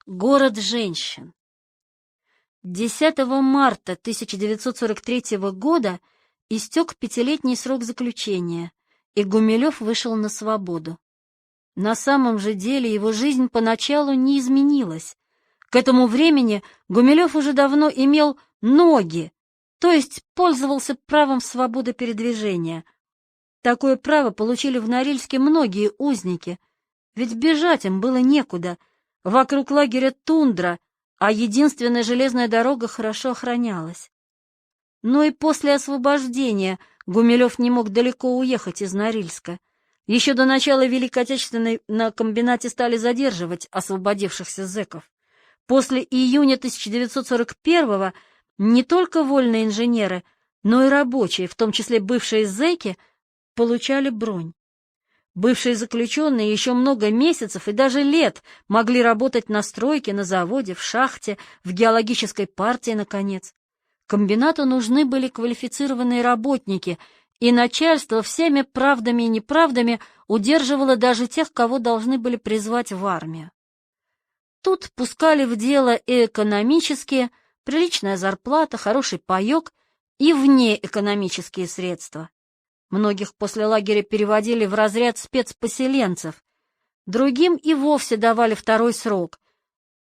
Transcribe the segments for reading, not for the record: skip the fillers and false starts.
Город женщин. 10 марта 1943 года истек 5-летний срок заключения, и Гумилев вышел на свободу. На самом же деле его жизнь поначалу не изменилась. К этому времени Гумилев уже давно имел ноги, то есть пользовался правом свободы передвижения. Такое право получили в Норильске многие узники, ведь бежать им было некуда. Вокруг лагеря тундра, а единственная железная дорога хорошо охранялась. Но и после освобождения Гумилев не мог далеко уехать из Норильска. Еще до начала Великой Отечественной на комбинате стали задерживать освободившихся зэков. После июня 1941-го не только вольные инженеры, но и рабочие, в том числе бывшие зэки, получали бронь. Бывшие заключенные еще много месяцев и даже лет могли работать на стройке, на заводе, в шахте, в геологической партии, наконец. Комбинату нужны были квалифицированные работники, и начальство всеми правдами и неправдами удерживало даже тех, кого должны были призвать в армию. Тут пускали в дело и экономические, приличная зарплата, хороший паек, и внеэкономические средства. Многих после лагеря переводили в разряд спецпоселенцев, другим и вовсе давали второй срок.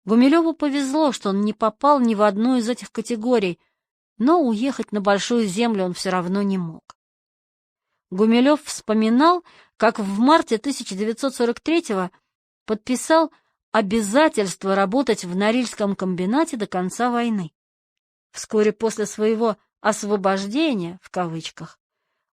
Гумилеву повезло, что он не попал ни в одну из этих категорий, но уехать на Большую Землю он все равно не мог. Гумилев вспоминал, как в марте 1943-го подписал обязательство работать в Норильском комбинате до конца войны. Вскоре после своего «освобождения», в кавычках,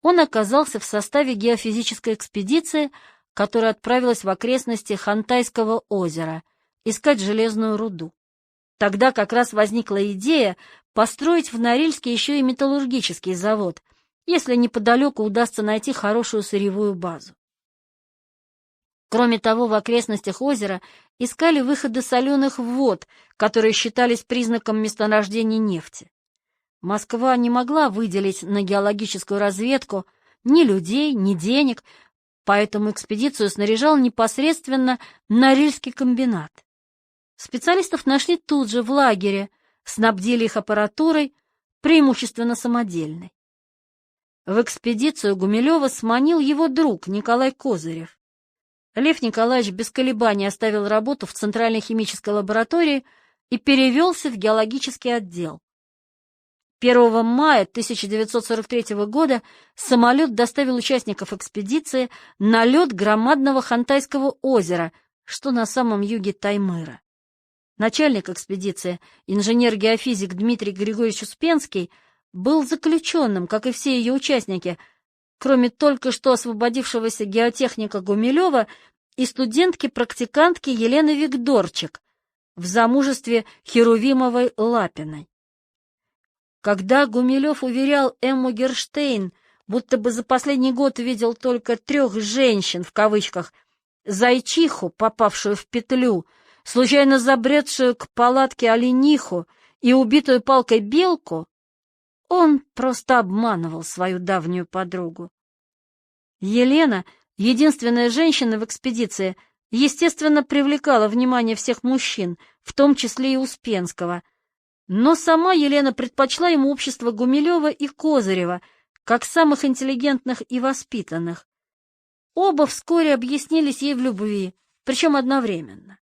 он оказался в составе геофизической экспедиции, которая отправилась в окрестности Хантайского озера искать железную руду. Тогда как раз возникла идея построить в Норильске еще и металлургический завод, если неподалеку удастся найти хорошую сырьевую базу. Кроме того, в окрестностях озера искали выходы соленых вод, которые считались признаком месторождения нефти. Москва не могла выделить на геологическую разведку ни людей, ни денег, поэтому экспедицию снаряжал непосредственно Норильский комбинат. Специалистов нашли тут же, в лагере, снабдили их аппаратурой, преимущественно самодельной. В экспедицию Гумилева сманил его друг Николай Козырев. Лев Николаевич без колебаний оставил работу в Центральной химической лаборатории и перевелся в геологический отдел. 1 мая 1943 года самолет доставил участников экспедиции на лед громадного Хантайского озера, что на самом юге Таймыра. Начальник экспедиции, инженер-геофизик Дмитрий Григорьевич Успенский, был заключенным, как и все ее участники, кроме только что освободившегося геотехника Гумилева и студентки-практикантки Елены Вигдорчик в замужестве Херувимовой-Лапиной. Когда Гумилев уверял Эмму Герштейн, будто бы за последний год видел только 3 женщин, в кавычках, зайчиху, попавшую в петлю, случайно забредшую к палатке олениху и убитую палкой белку, он просто обманывал свою давнюю подругу. Елена, единственная женщина в экспедиции, естественно, привлекала внимание всех мужчин, в том числе и Успенского, но сама Елена предпочла ему общество Гумилева и Козырева, как самых интеллигентных и воспитанных. Оба вскоре объяснились ей в любви, причем одновременно.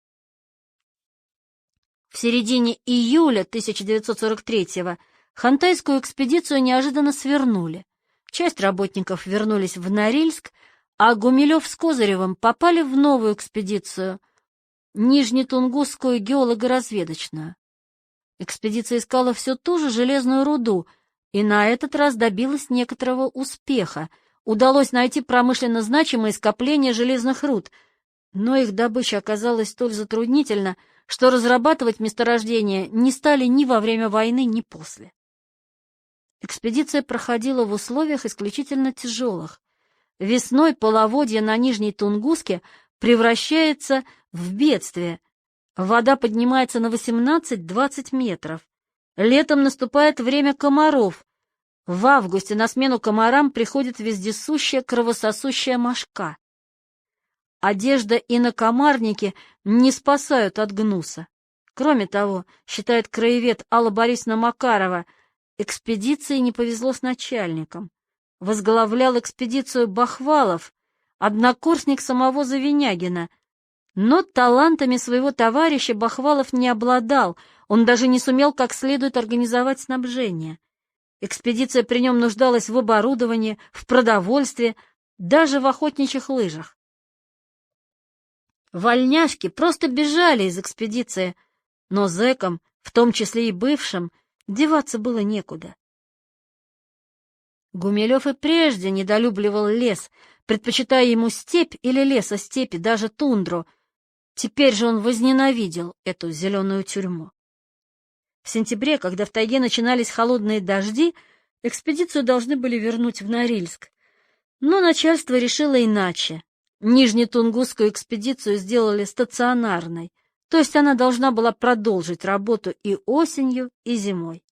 В середине июля 1943-го Хантайскую экспедицию неожиданно свернули. Часть работников вернулись в Норильск, а Гумилев с Козыревым попали в новую экспедицию, Нижнетунгусскую геолого-разведочную. Экспедиция искала все ту же железную руду, и на этот раз добилась некоторого успеха. Удалось найти промышленно значимые скопления железных руд, но их добыча оказалась столь затруднительна, что разрабатывать месторождения не стали ни во время войны, ни после. Экспедиция проходила в условиях исключительно тяжелых. Весной половодье на Нижней Тунгуске превращается в бедствие. Вода поднимается на 18-20 метров. Летом наступает время комаров. В августе на смену комарам приходит вездесущая кровососущая мошка. Одежда и накомарники не спасают от гнуса. Кроме того, считает краевед Алла Борисовна Макарова, экспедиции не повезло с начальником. Возглавлял экспедицию Бахвалов, однокурсник самого Завинягина, но талантами своего товарища Бахвалов не обладал, он даже не сумел как следует организовать снабжение. Экспедиция при нем нуждалась в оборудовании, в продовольствии, даже в охотничьих лыжах. Вольняшки просто бежали из экспедиции, но зэкам, в том числе и бывшим, деваться было некуда. Гумилев и прежде недолюбливал лес, предпочитая ему степь или лесостепи, даже тундру. Теперь же он возненавидел эту зеленую тюрьму. В сентябре, когда в тайге начинались холодные дожди, экспедицию должны были вернуть в Норильск. Но начальство решило иначе. Нижнетунгусскую экспедицию сделали стационарной, то есть она должна была продолжить работу и осенью, и зимой.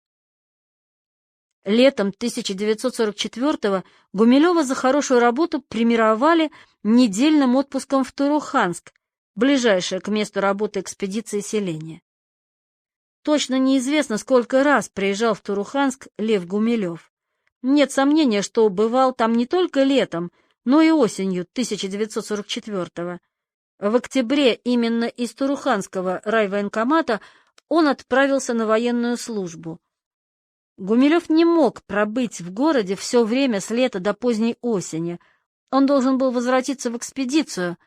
Летом 1944-го Гумилева за хорошую работу премировали недельным отпуском в Туруханск, ближайшее к месту работы экспедиции селение. Точно неизвестно, сколько раз приезжал в Туруханск Лев Гумилев. Нет сомнения, что бывал там не только летом, но и осенью 1944-го. В октябре именно из Туруханского райвоенкомата он отправился на военную службу. Гумилев не мог пробыть в городе все время с лета до поздней осени. Он должен был возвратиться в экспедицию,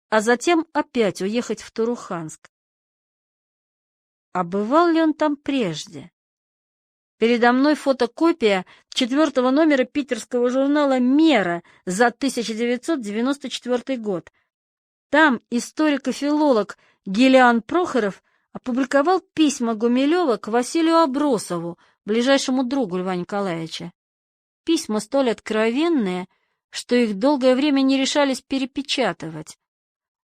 а затем опять уехать в Туруханск. А бывал ли он там прежде? Передо мной фотокопия 4-го номера питерского журнала «Мера» за 1994 год. Там историк и филолог Гелиан Прохоров опубликовал письма Гумилева к Василию Абросову, ближайшему другу Льва Николаевича. Письма столь откровенные, что их долгое время не решались перепечатывать.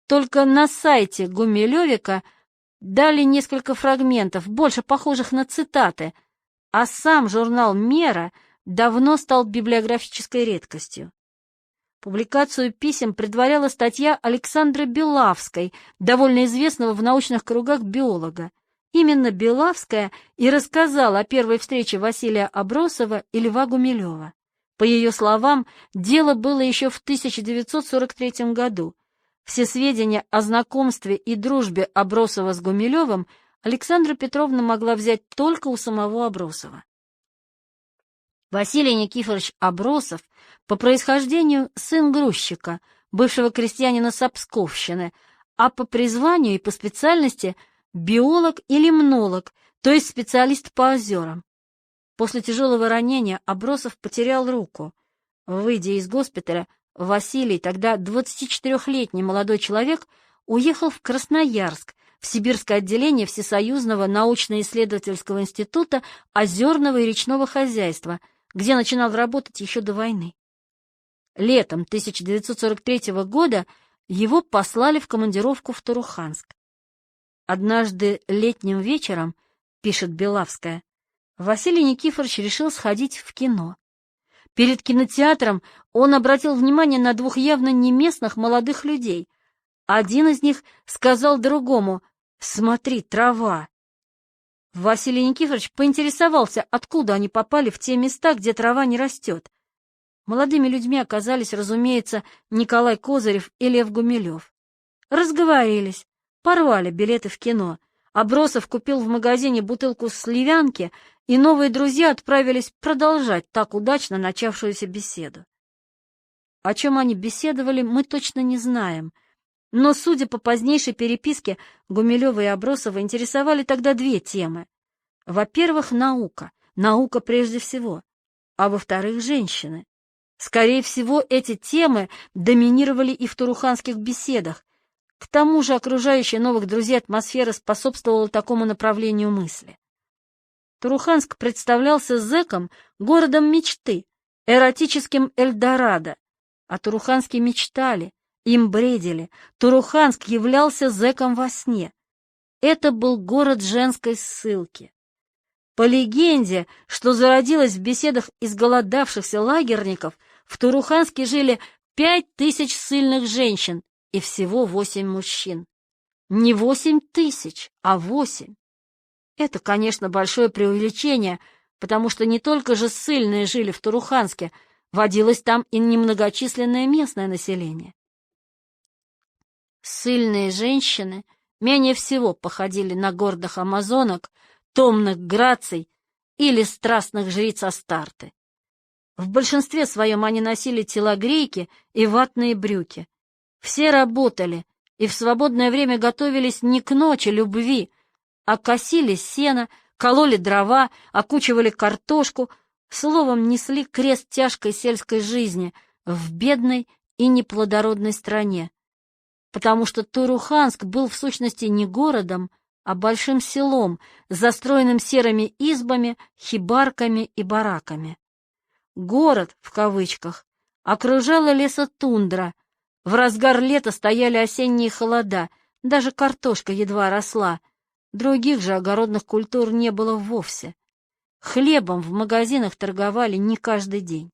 Только на сайте Гумилевика дали несколько фрагментов, больше похожих на цитаты, а сам журнал «Мера» давно стал библиографической редкостью. Публикацию писем предваряла статья Александры Белавской, довольно известного в научных кругах биолога. Именно Белавская и рассказала о первой встрече Василия Абросова и Льва Гумилева. По ее словам, дело было еще в 1943 году. Все сведения о знакомстве и дружбе Абросова с Гумилевым Александра Петровна могла взять только у самого Абросова. Василий Никифорович Абросов по происхождению сын грузчика, бывшего крестьянина с Псковщины, а по призванию и по специальности биолог и лимнолог, то есть специалист по озерам. После тяжелого ранения Абросов потерял руку. Выйдя из госпиталя, Василий, тогда 24-летний молодой человек, уехал в Красноярск, в сибирское отделение Всесоюзного научно-исследовательского института озерного и речного хозяйства, где начинал работать еще до войны. Летом 1943 года его послали в командировку в Туруханск. Однажды летним вечером, пишет Белавская, Василий Никифорович решил сходить в кино. Перед кинотеатром он обратил внимание на двух явно неместных молодых людей. Один из них сказал другому: «Смотри, трава». Василий Никифорович поинтересовался, откуда они попали в те места, где трава не растет. Молодыми людьми оказались, разумеется, Николай Козырев и Лев Гумилев. Разговорились, порвали билеты в кино. Абросов купил в магазине бутылку сливянки, и новые друзья отправились продолжать так удачно начавшуюся беседу. О чем они беседовали, мы точно не знаем, но, судя по позднейшей переписке, Гумилева и Абросова интересовали тогда две темы. Во-первых, наука прежде всего, а во-вторых, женщины. Скорее всего, эти темы доминировали и в туруханских беседах. К тому же окружающая новых друзей атмосфера способствовала такому направлению мысли. Туруханск представлялся зэкам городом мечты, эротическим Эльдорадо. А туруханские мечтали, им бредили. Туруханск являлся зэком во сне. Это был город женской ссылки. По легенде, что зародилась в беседах изголодавшихся лагерников, в Туруханске жили 5000 ссыльных женщин и всего 8 мужчин. Не 8 000, а 8. Это, конечно, большое преувеличение, потому что не только же ссыльные жили в Туруханске, водилось там и немногочисленное местное население. Ссыльные женщины менее всего походили на гордых амазонок, томных граций или страстных жриц Астарты. В большинстве своем они носили телогрейки и ватные брюки. Все работали и в свободное время готовились не к ночи любви, а косили сено, кололи дрова, окучивали картошку, словом, несли крест тяжкой сельской жизни в бедной и неплодородной стране, потому что Туруханск был в сущности не городом, а большим селом, застроенным серыми избами, хибарками и бараками. «Город», в кавычках, окружала лесотундра, в разгар лета стояли осенние холода, даже картошка едва росла, других же огородных культур не было вовсе. Хлебом в магазинах торговали не каждый день.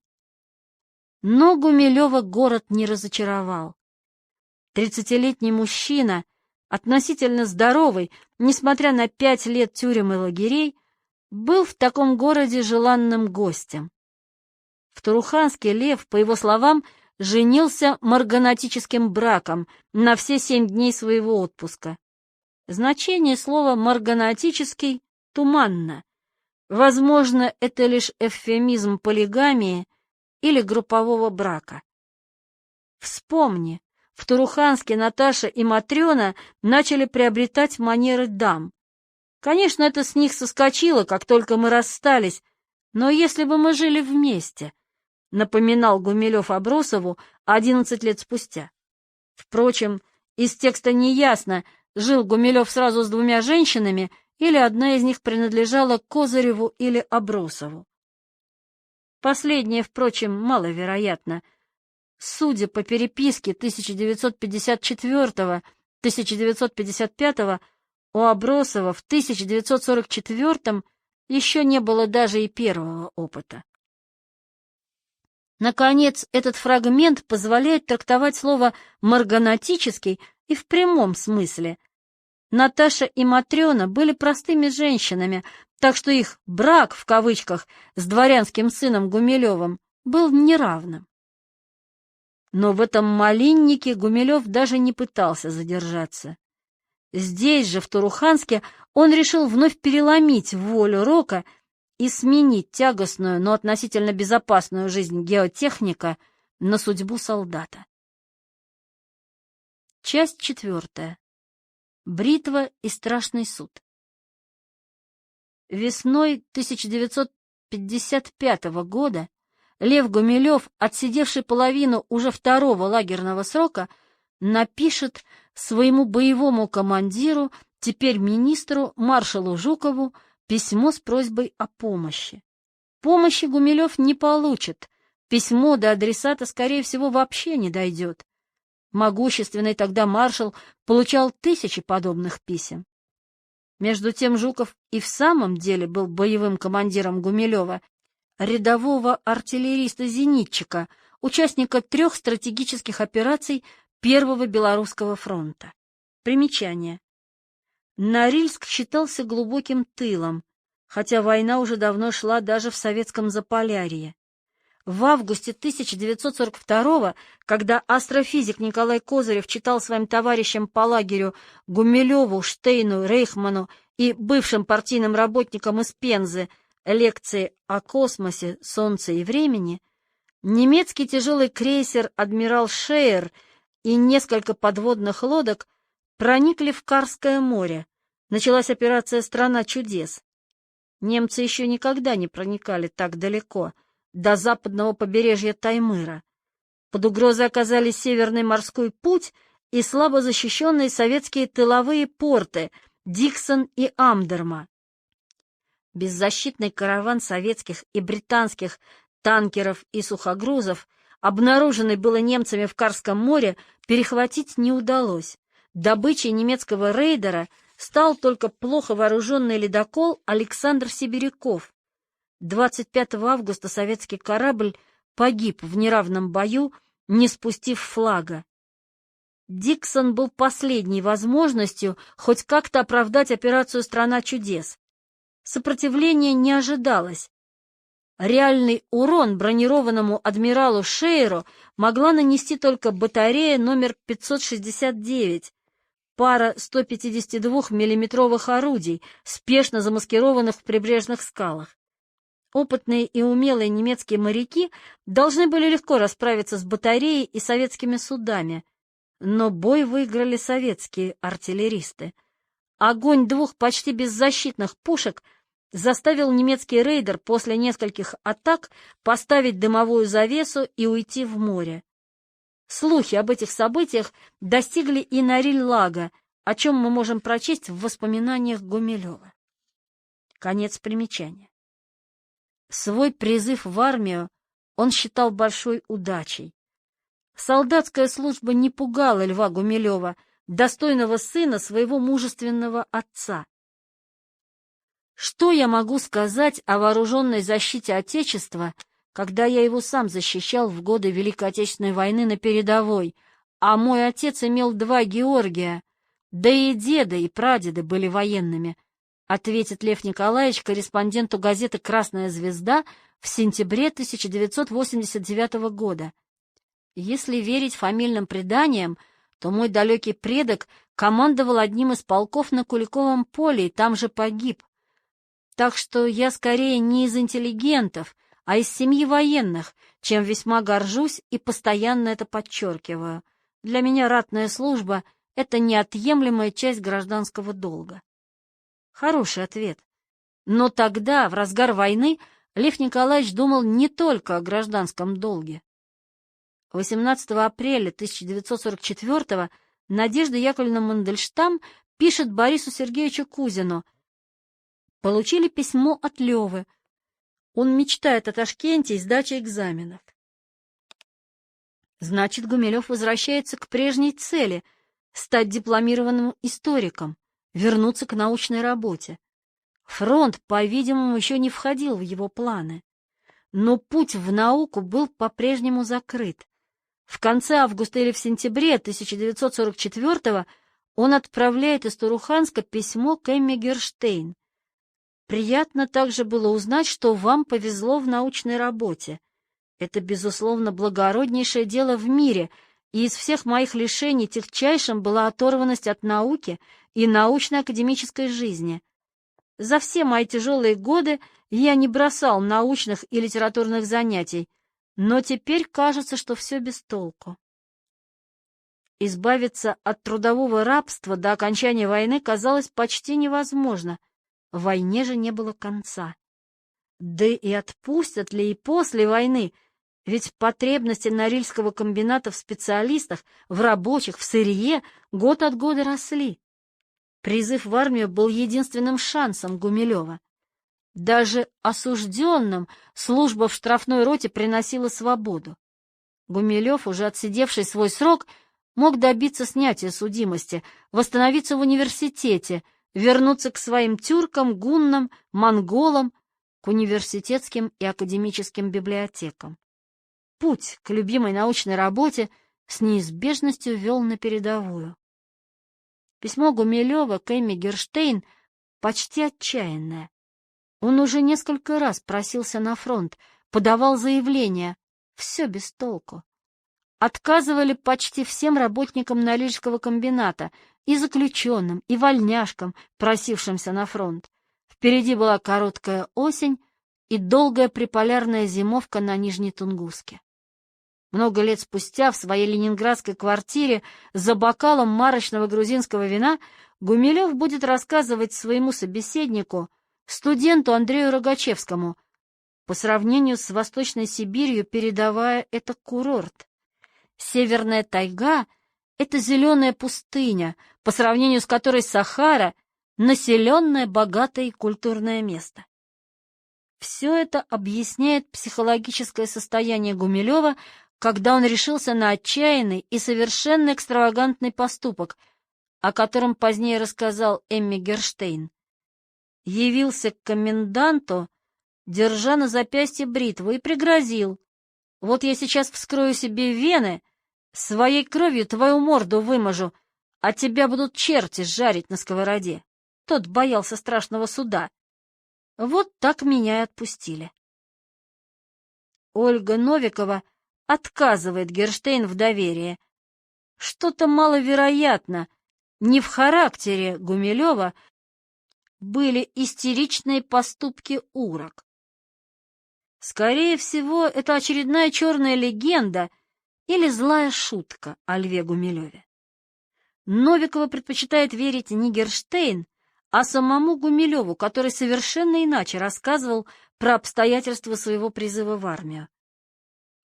Но Гумилева город не разочаровал. 30-летний мужчина, относительно здоровый, несмотря на 5 лет тюрем и лагерей, был в таком городе желанным гостем. В Туруханске Лев, по его словам, женился марганатическим браком на все 7 дней своего отпуска. Значение слова «марганатический» туманно. Возможно, это лишь эвфемизм полигамии или группового брака. Вспомни, в Туруханске Наташа и Матрена начали приобретать манеры дам. Конечно, это с них соскочило, как только мы расстались, но если бы мы жили вместе, напоминал Гумилев Абросову 11 лет спустя. Впрочем, из текста неясно, жил Гумилев сразу с 2 женщинами, или одна из них принадлежала Козыреву или Абросову. Последнее, впрочем, маловероятно. Судя по переписке 1954-1955, у Абросова в 1944 еще не было даже и первого опыта. Наконец, этот фрагмент позволяет трактовать слово «марганатический» и в прямом смысле. Наташа и Матрена были простыми женщинами, так что их «брак» в кавычках с дворянским сыном Гумилевым был неравным. Но в этом малиннике Гумилев даже не пытался задержаться. Здесь же, в Туруханске, он решил вновь переломить волю рока и сменить тягостную, но относительно безопасную жизнь геотехника на судьбу солдата. Часть 4. Бритва и страшный суд. Весной 1955 года Лев Гумилев, отсидевший половину уже 2-го лагерного срока, напишет своему боевому командиру, теперь министру, маршалу Жукову, письмо с просьбой о помощи. Помощи Гумилев не получит, письмо до адресата, скорее всего, вообще не дойдет. Могущественный тогда маршал получал 1000 подобных писем. Между тем Жуков и в самом деле был боевым командиром Гумилева, рядового артиллериста-зенитчика, участника 3 стратегических операций Первого Белорусского фронта. Примечание. Норильск считался глубоким тылом, хотя война уже давно шла даже в советском Заполярье. В августе 1942-го, когда астрофизик Николай Козырев читал своим товарищам по лагерю Гумилеву, Штейну, Рейхману и бывшим партийным работникам из Пензы лекции о космосе, Солнце и времени, немецкий тяжелый крейсер «Адмирал Шеер» и несколько подводных лодок проникли в Карское море. Началась операция «Страна чудес». Немцы еще никогда не проникали так далеко, до западного побережья Таймыра. Под угрозой оказались Северный морской путь и слабо защищенные советские тыловые порты Диксон и Амдерма. Беззащитный караван советских и британских танкеров и сухогрузов, обнаруженный было немцами в Карском море, перехватить не удалось. Добычей немецкого рейдера стал только плохо вооруженный ледокол Александр Сибиряков. 25 августа советский корабль погиб в неравном бою, не спустив флага. Диксон был последней возможностью хоть как-то оправдать операцию «Страна чудес». Сопротивления не ожидалось. Реальный урон бронированному адмиралу Шейеру могла нанести только батарея номер 569, пара 152 миллиметровых орудий, спешно замаскированных в прибрежных скалах. Опытные и умелые немецкие моряки должны были легко расправиться с батареей и советскими судами, но бой выиграли советские артиллеристы. Огонь двух почти беззащитных пушек заставил немецкий рейдер после нескольких атак поставить дымовую завесу и уйти в море. Слухи об этих событиях достигли и Нориль-Лага, о чем мы можем прочесть в воспоминаниях Гумилева. Конец примечания. Свой призыв в армию он считал большой удачей. Солдатская служба не пугала Льва Гумилева, достойного сына своего мужественного отца. Что я могу сказать о вооруженной защите Отечества, когда я его сам защищал в годы Великой Отечественной войны на передовой, а мой отец имел 2 Георгия, да и деды, и прадеды были военными, ответит Лев Николаевич корреспонденту газеты «Красная звезда» в сентябре 1989 года. Если верить фамильным преданиям, то мой далекий предок командовал одним из полков на Куликовом поле и там же погиб. Так что я скорее не из интеллигентов, а из семьи военных, чем весьма горжусь и постоянно это подчеркиваю. Для меня ратная служба — это неотъемлемая часть гражданского долга. Хороший ответ. Но тогда, в разгар войны, Лев Николаевич думал не только о гражданском долге. 18 апреля 1944-го Надежда Яковлевна Мандельштам пишет Борису Сергеевичу Кузину: «Получили письмо от Левы. Он мечтает о Ташкенте и сдаче экзаменов». Значит, Гумилев возвращается к прежней цели — стать дипломированным историком, вернуться к научной работе. Фронт, по-видимому, еще не входил в его планы. Но путь в науку был по-прежнему закрыт. В конце августа или в сентябре 1944-го он отправляет из Туруханска письмо к Эмме Герштейн. «Приятно также было узнать, что вам повезло в научной работе. Это, безусловно, благороднейшее дело в мире, и из всех моих лишений тягчайшим была оторванность от науки и научно-академической жизни. За все мои тяжелые годы я не бросал научных и литературных занятий, но теперь кажется, что все без толку». Избавиться от трудового рабства до окончания войны казалось почти невозможно. Войне же не было конца. Да и отпустят ли и после войны, ведь потребности Норильского комбината в специалистах, в рабочих, в сырье год от года росли. Призыв в армию был единственным шансом Гумилева. Даже осужденным служба в штрафной роте приносила свободу. Гумилев, уже отсидевший свой срок, мог добиться снятия судимости, восстановиться в университете, вернуться к своим тюркам, гуннам, монголам, к университетским и академическим библиотекам. Путь к любимой научной работе с неизбежностью вел на передовую. Письмо Гумилева к Эмме Герштейн почти отчаянное. Он уже несколько раз просился на фронт, подавал заявления. Все без толку. Отказывали почти всем работникам Норильского комбината, и заключенным, и вольняшкам, просившимся на фронт. Впереди была короткая осень и долгая приполярная зимовка на Нижнетунгуске. Много лет спустя в своей ленинградской квартире за бокалом марочного грузинского вина Гумилев будет рассказывать своему собеседнику, студенту Андрею Рогачевскому, по сравнению с Восточной Сибирью передовая — это курорт. Северная тайга — это зеленая пустыня, по сравнению с которой Сахара — населенное, богатое и культурное место. Все это объясняет психологическое состояние Гумилева, когда он решился на отчаянный и совершенно экстравагантный поступок, о котором позднее рассказал Эмме Герштейн. Явился к коменданту, держа на запястье бритву, и пригрозил: «Вот я сейчас вскрою себе вены, Своей кровью твою морду вымажу, а тебя будут черти жарить на сковороде. Тот боялся страшного суда. Вот так меня и отпустили. Ольга Новикова отказывает Герштейн в доверии. Что-то маловероятно. Не в характере Гумилева были истеричные поступки урок. Скорее всего, это очередная черная легенда или злая шутка о Льве Гумилеве. Новикова предпочитает верить не Герштейн, а самому Гумилеву, который совершенно иначе рассказывал про обстоятельства своего призыва в армию.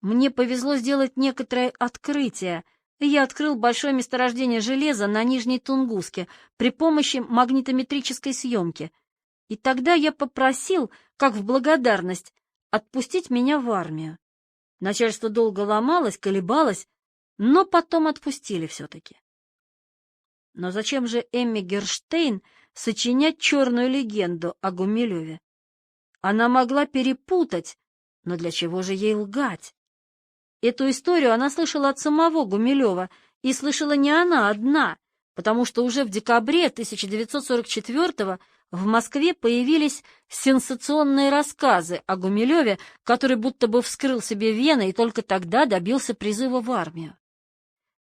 Мне повезло сделать некоторое открытие, и я открыл большое месторождение железа на Нижней Тунгуске при помощи магнитометрической съемки. И тогда я попросил, как в благодарность, отпустить меня в армию. Начальство долго ломалось, колебалось, но потом отпустили все-таки. Но зачем же Эмме Герштейн сочинять черную легенду о Гумилеве? Она могла перепутать, но для чего же ей лгать? Эту историю она слышала от самого Гумилева, и слышала не она одна, потому что уже в декабре 1944-го в Москве появились сенсационные рассказы о Гумилеве, который будто бы вскрыл себе вены и только тогда добился призыва в армию.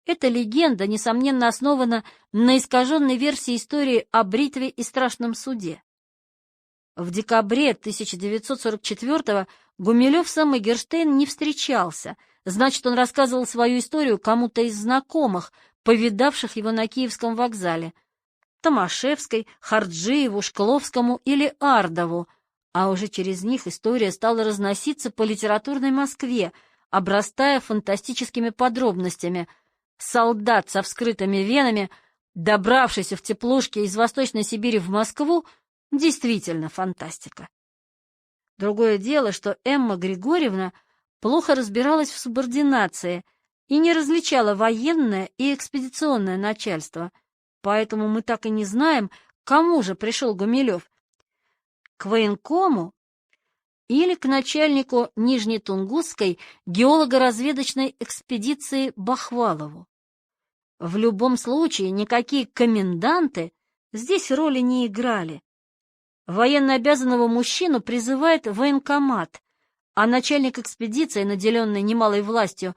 Эта легенда, несомненно, основана на искаженной версии истории о бритве и страшном суде. В декабре 1944-го Гумилев сам и Герштейн не встречался, значит, он рассказывал свою историю кому-то из знакомых, повидавших его на Киевском вокзале, Томашевской, Харджиеву, Шкловскому или Ардову, а уже через них история стала разноситься по литературной Москве, обрастая фантастическими подробностями. Солдат со вскрытыми венами, добравшийся в теплушке из Восточной Сибири в Москву, действительно фантастика. Другое дело, что Эмма Григорьевна плохо разбиралась в субординации и не различала военное и экспедиционное начальство, поэтому мы так и не знаем, к кому же пришел Гумилев — к военкому или к начальнику Нижнетунгусской геолого-разведочной экспедиции Бахвалову. В любом случае никакие коменданты здесь роли не играли. Военнообязанного мужчину призывает военкомат, а начальник экспедиции, наделенный немалой властью,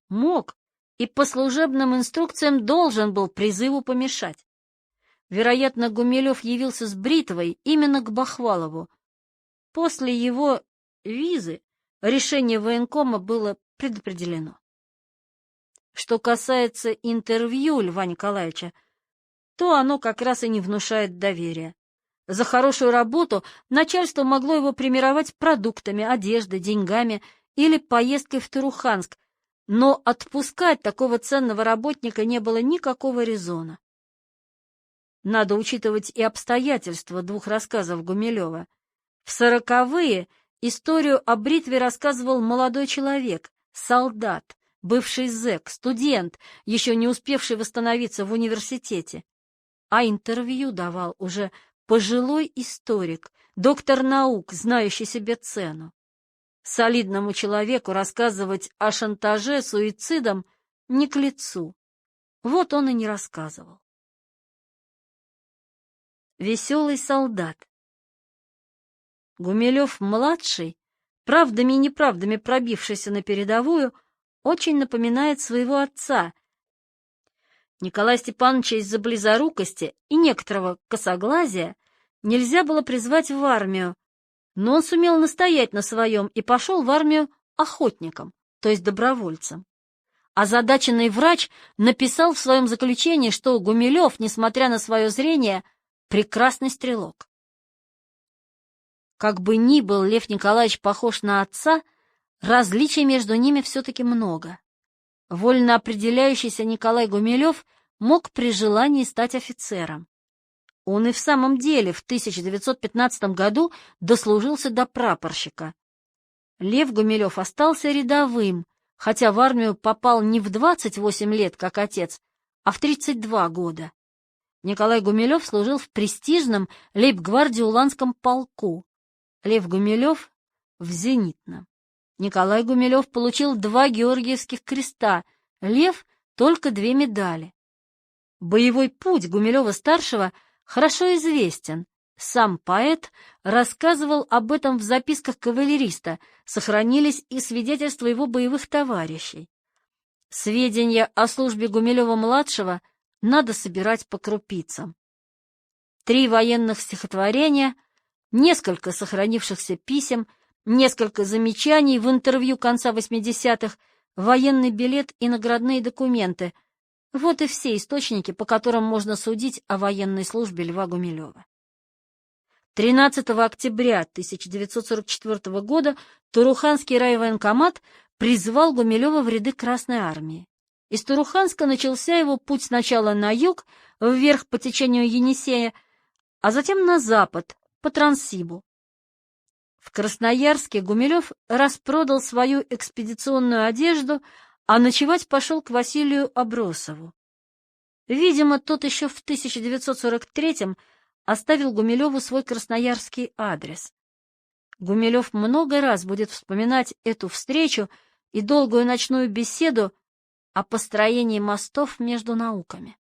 мог и по служебным инструкциям должен был призыву помешать. Вероятно, Гумилев явился с бритвой именно к Бахвалову. После его визы решение военкома было предопределено. Что касается интервью Льва Николаевича, то оно как раз и не внушает доверия. За хорошую работу начальство могло его премировать продуктами, одеждой, деньгами или поездкой в Туруханск, но отпускать такого ценного работника не было никакого резона. Надо учитывать и обстоятельства двух рассказов Гумилева. В 40-е историю о бритве рассказывал молодой человек, солдат, бывший зэк, студент, еще не успевший восстановиться в университете. А интервью давал уже пожилой историк, доктор наук, знающий себе цену. Солидному человеку рассказывать о шантаже суицидом не к лицу. Вот он и не рассказывал. Веселый солдат. Гумилев-младший, правдами и неправдами пробившийся на передовую, очень напоминает своего отца. Николая Степановича из-за близорукости и некоторого косоглазия нельзя было призвать в армию, но он сумел настоять на своем и пошел в армию охотником, то есть добровольцем. Озадаченный врач написал в своем заключении, что Гумилев, несмотря на свое зрение, прекрасный стрелок. Как бы ни был Лев Николаевич похож на отца, различий между ними все-таки много. Вольно определяющийся Николай Гумилев мог при желании стать офицером. Он и в самом деле в 1915 году дослужился до прапорщика. Лев Гумилев остался рядовым, хотя в армию попал не в 28 лет, как отец, а в 32 года. Николай Гумилев служил в престижном лейб-гвардии Уланском полку. Лев Гумилев — в зенитном. Николай Гумилев получил 2 Георгиевских креста, Лев — только 2 медали. Боевой путь Гумилева-старшего хорошо известен. Сам поэт рассказывал об этом в записках кавалериста, сохранились и свидетельства его боевых товарищей. Сведения о службе Гумилева-младшего надо собирать по крупицам. 3 военных стихотворения, несколько сохранившихся писем, несколько замечаний в интервью конца 80-х, военный билет и наградные документы — вот и все источники, по которым можно судить о военной службе Льва Гумилева. 13 октября 1944 года Туруханский райвоенкомат призвал Гумилева в ряды Красной армии. Из Туруханска начался его путь сначала на юг, вверх по течению Енисея, а затем на запад, по Транссибу. В Красноярске Гумилев распродал свою экспедиционную одежду, а ночевать пошел к Василию Абросову. Видимо, тот еще в 1943-м оставил Гумилеву свой красноярский адрес. Гумилев много раз будет вспоминать эту встречу и долгую ночную беседу о построении мостов между науками.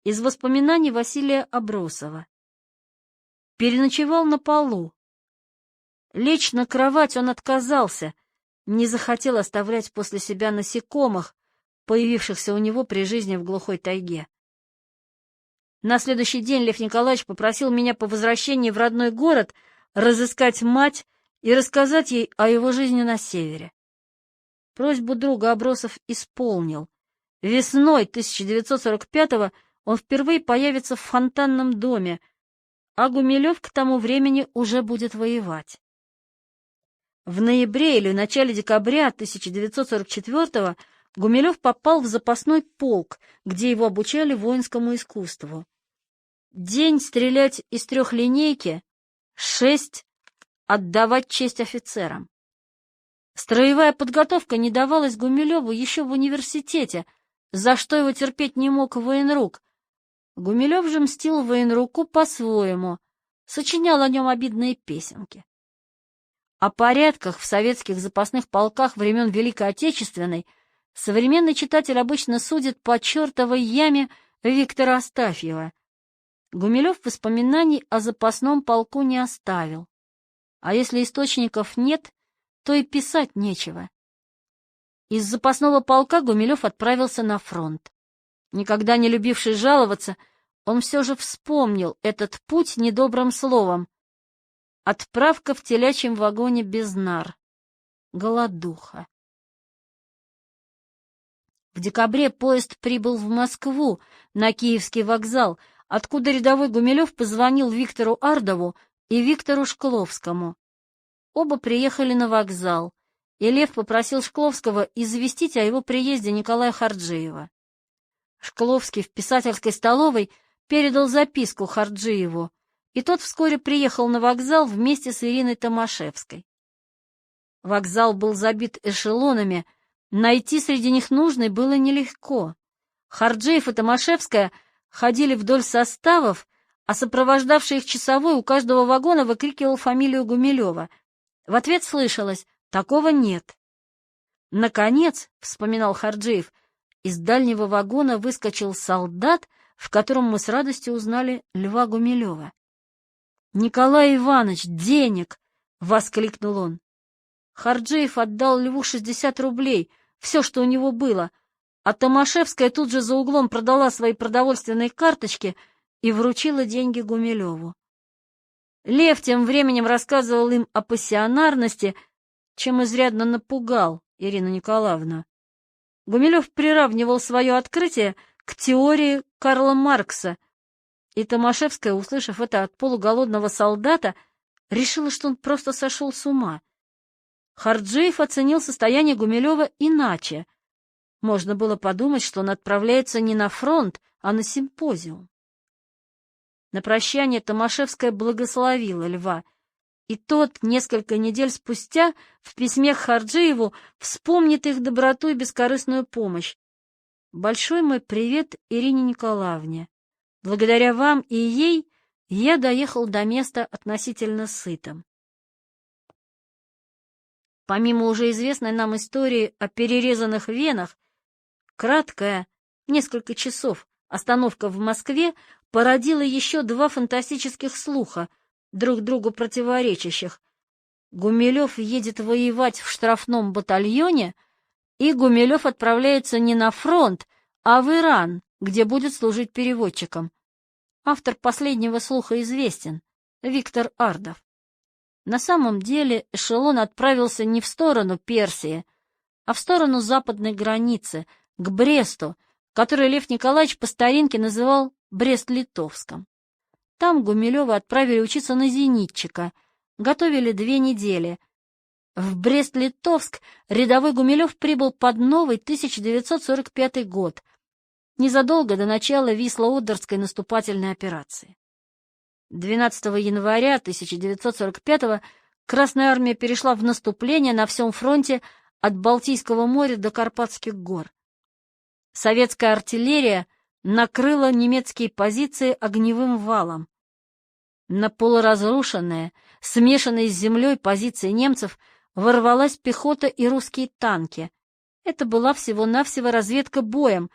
Из воспоминаний Василия Абросова. Переночевал на полу. Лечь на кровать он отказался, не захотел оставлять после себя насекомых, появившихся у него при жизни в глухой тайге. На следующий день Лев Николаевич попросил меня по возвращении в родной город разыскать мать и рассказать ей о его жизни на севере. Просьбу друга Абросов исполнил. Весной 1945-го он впервые появится в фонтанном доме, а Гумилев к тому времени уже будет воевать. В ноябре или начале декабря 1944-го Гумилев попал в запасной полк, где его обучали воинскому искусству. День стрелять из 3-линейки, 6 отдавать честь офицерам. Строевая подготовка не давалась Гумилеву еще в университете, за что его терпеть не мог военрук. Гумилев же мстил военруку по-своему, сочинял о нем обидные песенки. О порядках в советских запасных полках времен Великой Отечественной современный читатель обычно судит по чертовой яме Виктора Астафьева. Гумилев воспоминаний о запасном полку не оставил. А если источников нет, то и писать нечего. Из запасного полка Гумилев отправился на фронт. Никогда не любивший жаловаться, он все же вспомнил этот путь недобрым словом. Отправка в телячьем вагоне без нар. Голодуха. В декабре поезд прибыл в Москву, на Киевский вокзал, откуда рядовой Гумилев позвонил Виктору Ардову и Виктору Шкловскому. Оба приехали на вокзал, и Лев попросил Шкловского известить о его приезде Николая Харджиева. Шкловский в писательской столовой передал записку Харджиеву, и тот вскоре приехал на вокзал вместе с Ириной Томашевской. Вокзал был забит эшелонами, найти среди них нужный было нелегко. Харджиев и Томашевская ходили вдоль составов, а сопровождавший их часовой у каждого вагона выкрикивал фамилию Гумилева. В ответ слышалось: «Такого нет». Наконец, вспоминал Харджиев, из дальнего вагона выскочил солдат, в котором мы с радостью узнали Льва Гумилева. «Николай Иванович, денег!» — воскликнул он. Харджиев отдал Льву 60 рублей, все, что у него было, а Томашевская тут же за углом продала свои продовольственные карточки и вручила деньги Гумилеву. Лев тем временем рассказывал им о пассионарности, чем изрядно напугал Ирину Николаевну. Гумилев приравнивал свое открытие к теории Карла Маркса, и Томашевская, услышав это от полуголодного солдата, решила, что он просто сошел с ума. Харджиев оценил состояние Гумилева иначе. Можно было подумать, что он отправляется не на фронт, а на симпозиум. На прощание Томашевская благословила Льва, и тот несколько недель спустя в письме к Харджиеву вспомнит их доброту и бескорыстную помощь. «Большой мой привет Ирине Николаевне. Благодаря вам и ей я доехал до места относительно сытым». Помимо уже известной нам истории о перерезанных венах, Краткая, несколько часов, остановка в Москве породила еще два фантастических слуха, друг другу противоречащих. Гумилев едет воевать в штрафном батальоне, и Гумилев отправляется не на фронт, а в Иран, где будет служить переводчиком. Автор последнего слуха известен — Виктор Ардов. На самом деле эшелон отправился не в сторону Персии, а в сторону западной границы, к Бресту, который Лев Николаевич по старинке называл Брест-Литовском. Там Гумилева отправили учиться на зенитчика, готовили 2 недели. В Брест-Литовск рядовой Гумилев прибыл под новый 1945 год, незадолго до начала Висло-Одерской наступательной операции. 12 января 1945 Красная армия перешла в наступление на всем фронте от Балтийского моря до Карпатских гор. Советская артиллерия накрыла немецкие позиции огневым валом. На полуразрушенные, смешанные с землей позиции немцев ворвалась пехота и русские танки. Это была всего-навсего разведка боем.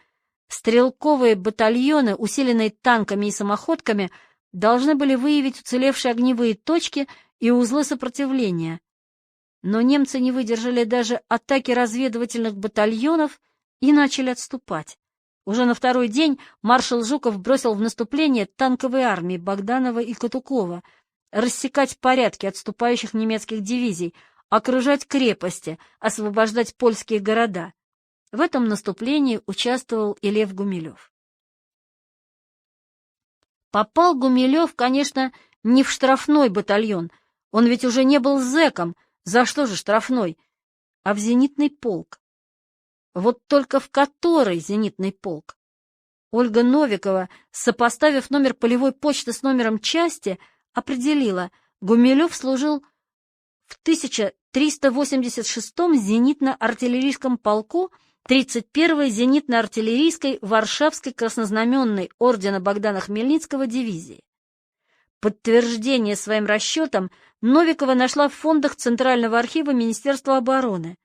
Стрелковые батальоны, усиленные танками и самоходками, должны были выявить уцелевшие огневые точки и узлы сопротивления. Но немцы не выдержали даже атаки разведывательных батальонов и начали отступать. Уже на второй день маршал Жуков бросил в наступление танковые армии Богданова и Катукова, рассекать порядки отступающих немецких дивизий, окружать крепости, освобождать польские города. В этом наступлении участвовал и Лев Гумилев. Попал Гумилев, конечно, не в штрафной батальон, он ведь уже не был зэком, за что же штрафной, а в зенитный полк. Вот только в который зенитный полк? Ольга Новикова, сопоставив номер полевой почты с номером части, определила, Гумилев служил в 1386-м зенитно-артиллерийском полку 31-й зенитно-артиллерийской Варшавской краснознаменной ордена Богдана Хмельницкого дивизии. Подтверждение своим расчетам Новикова нашла в фондах Центрального архива Министерства обороны.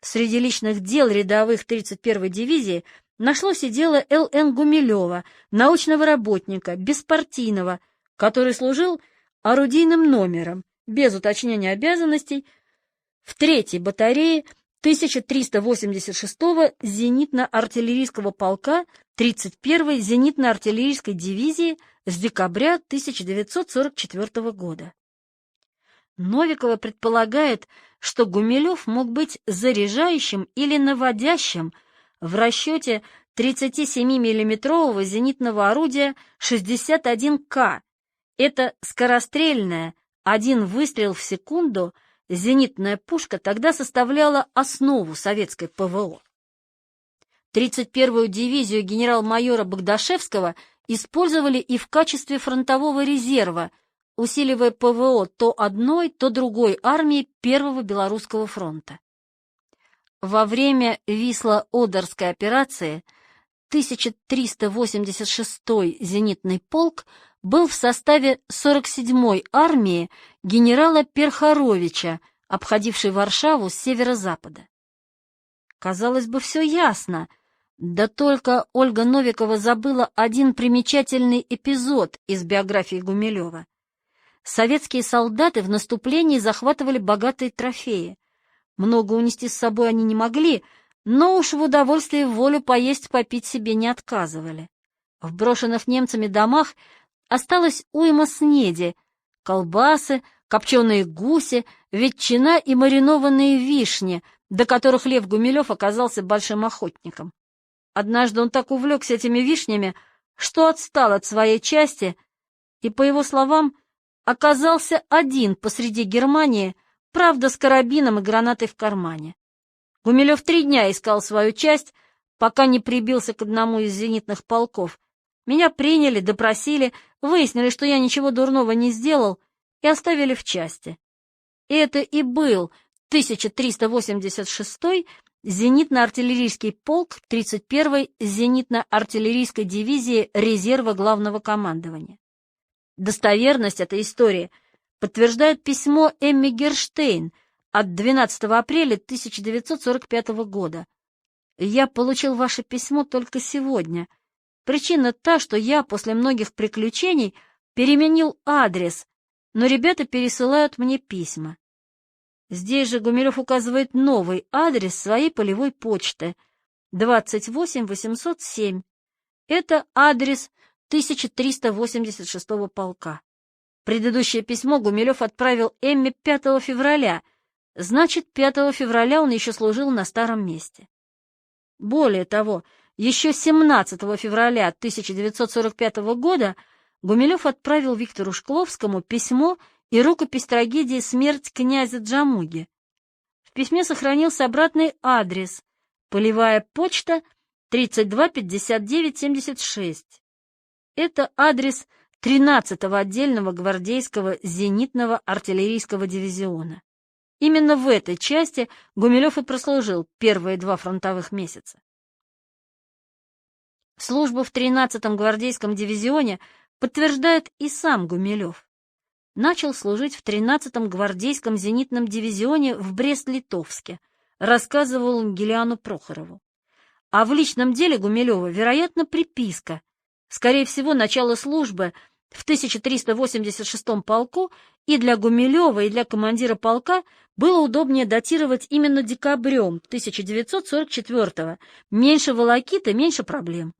Среди личных дел рядовых 31-й дивизии нашлось и дело Л.Н. Гумилева, научного работника, беспартийного, который служил орудийным номером, без уточнения обязанностей, в 3-й батарее 1386-го зенитно-артиллерийского полка 31-й зенитно-артиллерийской дивизии с декабря 1944 года. Новикова предполагает, что Гумилев мог быть заряжающим или наводящим в расчете 37-миллиметрового зенитного орудия 61К. Это скорострельная, 1 выстрел в секунду, зенитная пушка тогда составляла основу советской ПВО. 31-ю дивизию генерал-майора Богдашевского использовали и в качестве фронтового резерва, усиливая ПВО то одной, то другой армии Первого Белорусского фронта. Во время Висло-Одерской операции 1386-й зенитный полк был в составе 47-й армии генерала Перхоровича, обходившей Варшаву с северо-запада. Казалось бы, все ясно, да только Ольга Новикова забыла один примечательный эпизод из биографии Гумилева. Советские солдаты в наступлении захватывали богатые трофеи. Много унести с собой они не могли, но уж в удовольствии в волю поесть-попить себе не отказывали. В брошенных немцами домах осталась уйма снеди, колбасы, копченые гуси, ветчина и маринованные вишни, до которых Лев Гумилев оказался большим охотником. Однажды он так увлекся этими вишнями, что отстал от своей части и, по его словам, оказался один посреди Германии, правда, с карабином и гранатой в кармане. Гумилев 3 дня искал свою часть, пока не прибился к одному из зенитных полков. Меня приняли, допросили, выяснили, что я ничего дурного не сделал, и оставили в части. И это и был 1386-й зенитно-артиллерийский полк 31-й зенитно-артиллерийской дивизии резерва главного командования. Достоверность этой истории подтверждает письмо Эмми Герштейн от 12 апреля 1945 года. Я получил ваше письмо только сегодня. Причина та, что я после многих приключений переменил адрес, но ребята пересылают мне письма. Здесь же Гумилев указывает новый адрес своей полевой почты — 28807. Это адрес 1386-го полка. Предыдущее письмо Гумилев отправил Эмме 5 февраля, значит, 5 февраля он еще служил на старом месте. Более того, еще 17 февраля 1945 года Гумилев отправил Виктору Шкловскому письмо и рукопись трагедии «Смерть князя Джамуги». В письме сохранился обратный адрес — полевая почта 325976. Это адрес 13-го отдельного гвардейского зенитного артиллерийского дивизиона. Именно в этой части Гумилев и прослужил первые 2 фронтовых месяца. Службу в 13-м гвардейском дивизионе подтверждает и сам Гумилев. Начал служить в 13-м гвардейском зенитном дивизионе в Брест-Литовске, рассказывал он Гелиану Прохорову. А в личном деле Гумилева, вероятно, приписка. Скорее всего, начало службы в 1386 полку и для Гумилева, и для командира полка было удобнее датировать именно декабрем 1944-го. Меньше волокиты, меньше проблем.